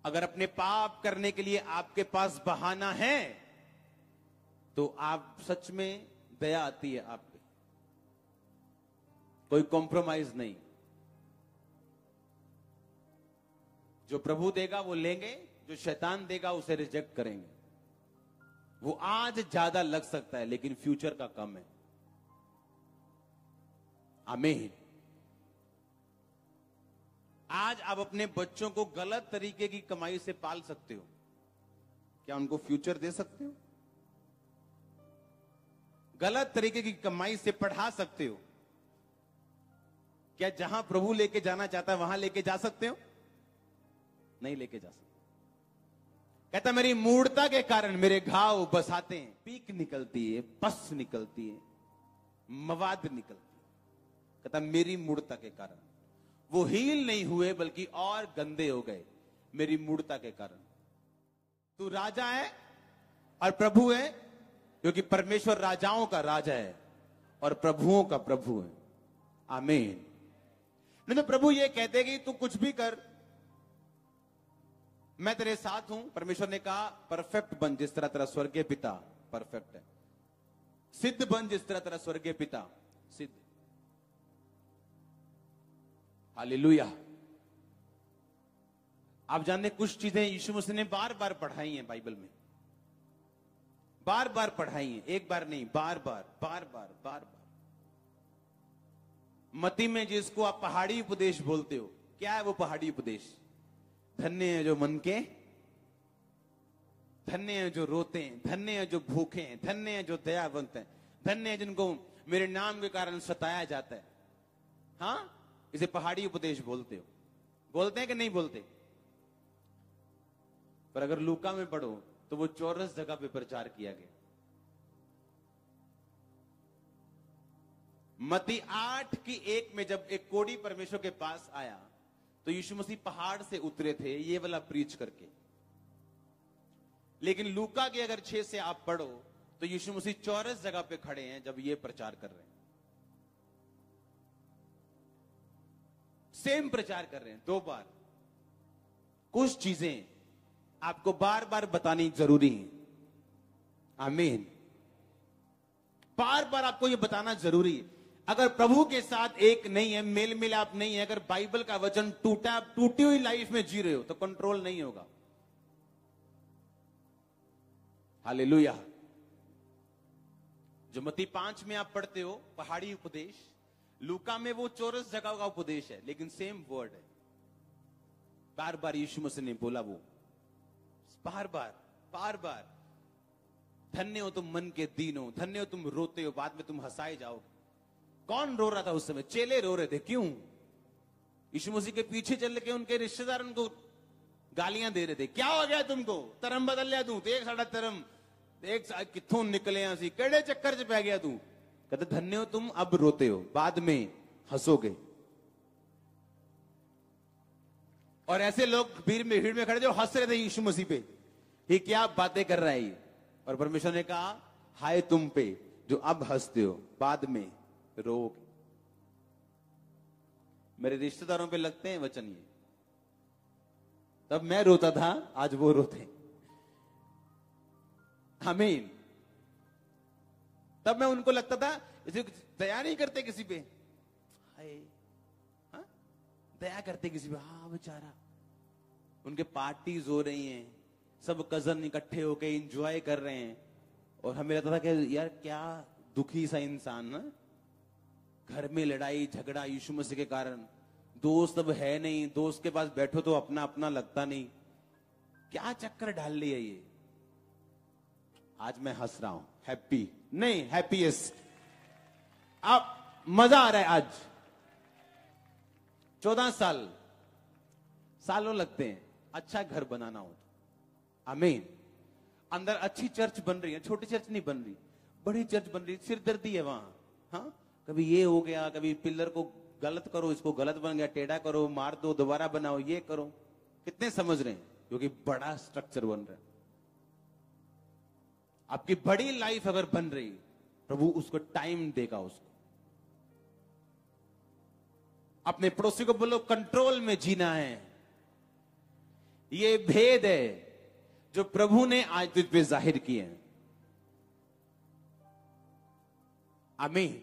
अगर अपने पाप करने के लिए आपके पास बहाना है तो आप सच में दया आती है आप पे, कोई कॉम्प्रोमाइज नहीं। जो प्रभु देगा वो लेंगे, जो शैतान देगा उसे रिजेक्ट करेंगे। वो आज ज्यादा लग सकता है लेकिन फ्यूचर का कम है। आमीन। आज आप अपने बच्चों को गलत तरीके की कमाई से पाल सकते हो, क्या उनको फ्यूचर दे सकते हो? गलत तरीके की कमाई से पढ़ा सकते हो, क्या जहां प्रभु लेके जाना चाहता है वहां लेके जा सकते हो? नहीं लेके जा सकते। कहता मेरी मूढ़ता के कारण मेरे घाव बसाते हैं, पीक निकलती है, पस निकलती है, मवाद निकलती है। कहता मेरी मूढ़ता के कारण वो हील नहीं हुए बल्कि और गंदे हो गए मेरी मूढ़ता के कारण। तू राजा है और प्रभु है, क्योंकि परमेश्वर राजाओं का राजा है और प्रभुओं का प्रभु है। आमीन। नहीं तो प्रभु ये कहते कि तू कुछ भी कर, मैं तेरे साथ हूं। परमेश्वर ने कहा परफेक्ट बन जिस तरह तेरा स्वर्गीय पिता परफेक्ट है, सिद्ध बन जिस तरह तेरा स्वर्गीय पिता सिद्ध। हालेलुया। आप जानते कुछ चीजें यीशु मसीह ने बार बार पढ़ाई हैं बाइबल में, बार बार पढ़ाई हैं, एक बार नहीं, बार बार बार बार बार बार। मत्ती में जिसको आप पहाड़ी उपदेश बोलते हो, क्या है वो पहाड़ी उपदेश? धन्य है जो मन के, धन्य है जो रोते हैं, धन्य है जो भूखे हैं, धन्य है जो दयावंत हैं, धन्य है जिनको मेरे नाम के कारण सताया जाता है। हाँ, इसे पहाड़ी उपदेश बोलते हो। बोलते हैं कि नहीं बोलते? पर अगर लूका में पढ़ो तो वो चौरस जगह पे प्रचार किया गया। मत्ती 8:1 में जब एक कोढ़ी परमेश्वर के पास आया तो यीशु मसीह पहाड़ से उतरे थे ये वाला प्रीच करके। लेकिन लूका के अगर 6 से आप पढ़ो तो यीशु मसीह चौरस जगह पे खड़े हैं जब ये प्रचार कर रहे हैं, सेम प्रचार कर रहे हैं 2 बार। कुछ चीजें आपको बार बार बतानी जरूरी है। आमीन। बार बार आपको यह बताना जरूरी है। अगर प्रभु के साथ एक नहीं है, मेल मिलाप नहीं है, अगर बाइबल का वचन टूटी हुई लाइफ में जी रहे हो तो कंट्रोल नहीं होगा। हालेलुया। जो मत्ती 5 में आप पढ़ते हो पहाड़ी उपदेश, लूका में वो चौरस जगह का उपदेश है, लेकिन सेम वर्ड है। बार बार यीशु मसीह ने बोला वो, बार बार बार बार। धन्य हो तुम मन के दीन हो, धन्य हो तुम रोते हो, बाद में तुम हंसाए जाओगे। कौन रो रहा था उस समय? चेले रो रहे थे। क्यों? यीशु मसीह के पीछे चल के उनके रिश्तेदार उनको गालियां दे रहे थे। क्या हो गया तुमको? धर्म बदल लिया तू? देख साड़ा धर्म देख, कित्थों निकले यहां से, केड़े चक्कर च पै गया तू? कहते धन्य हो तुम अब रोते हो, बाद में हंसोगे। और ऐसे लोग भीड़ में खड़े जो हंस रहे थे यीशु मसीह पे, ये क्या बातें कर रहा है ये? और परमेश्वर ने कहा हाय तुम पे जो अब हंसते हो, बाद में रोगे। मेरे रिश्तेदारों पे लगते हैं वचन ये। तब मैं रोता था, आज वो रोते। आमीन। तब मैं उनको लगता था इसे दया नहीं करते किसी पे, हाय, हाँ? दया करते किसी पे, हाँ बेचारा। उनके पार्टीज हो रही हैं, सब कजन इकट्ठे होके एंजॉय कर रहे हैं, और हमें लगता था कि यार क्या दुखी सा इंसान ना, घर में लड़ाई झगड़ा यीशु मसीह के कारण, दोस्त अब है नहीं, दोस्त के पास बैठो तो अपना अपना लगता नहीं, क्या चक्कर डाल लिया ये। आज मैं हंस रहा हूं, हैप्पी नहीं, हैप्पीएस्ट। अब मजा आ रहा है। आज 14 सालों लगते हैं अच्छा घर बनाना हो तो। आमीन। अंदर अच्छी चर्च बन रही है, छोटी चर्च नहीं बन रही, बड़ी चर्च बन रही। सिरदर्दी है वहां। हाँ, कभी ये हो गया, कभी पिलर को गलत करो, इसको गलत बन गया, टेढ़ा करो, मार दो, दोबारा बनाओ, ये करो। कितने समझ रहे हैं? क्योंकि बड़ा स्ट्रक्चर बन रहा है। आपकी बड़ी लाइफ अगर बन रही, प्रभु उसको टाइम देगा। उसको अपने पड़ोसी को बोलो कंट्रोल में जीना है। ये भेद है जो प्रभु ने आज तुझ पे जाहिर किए हैं। आमीन।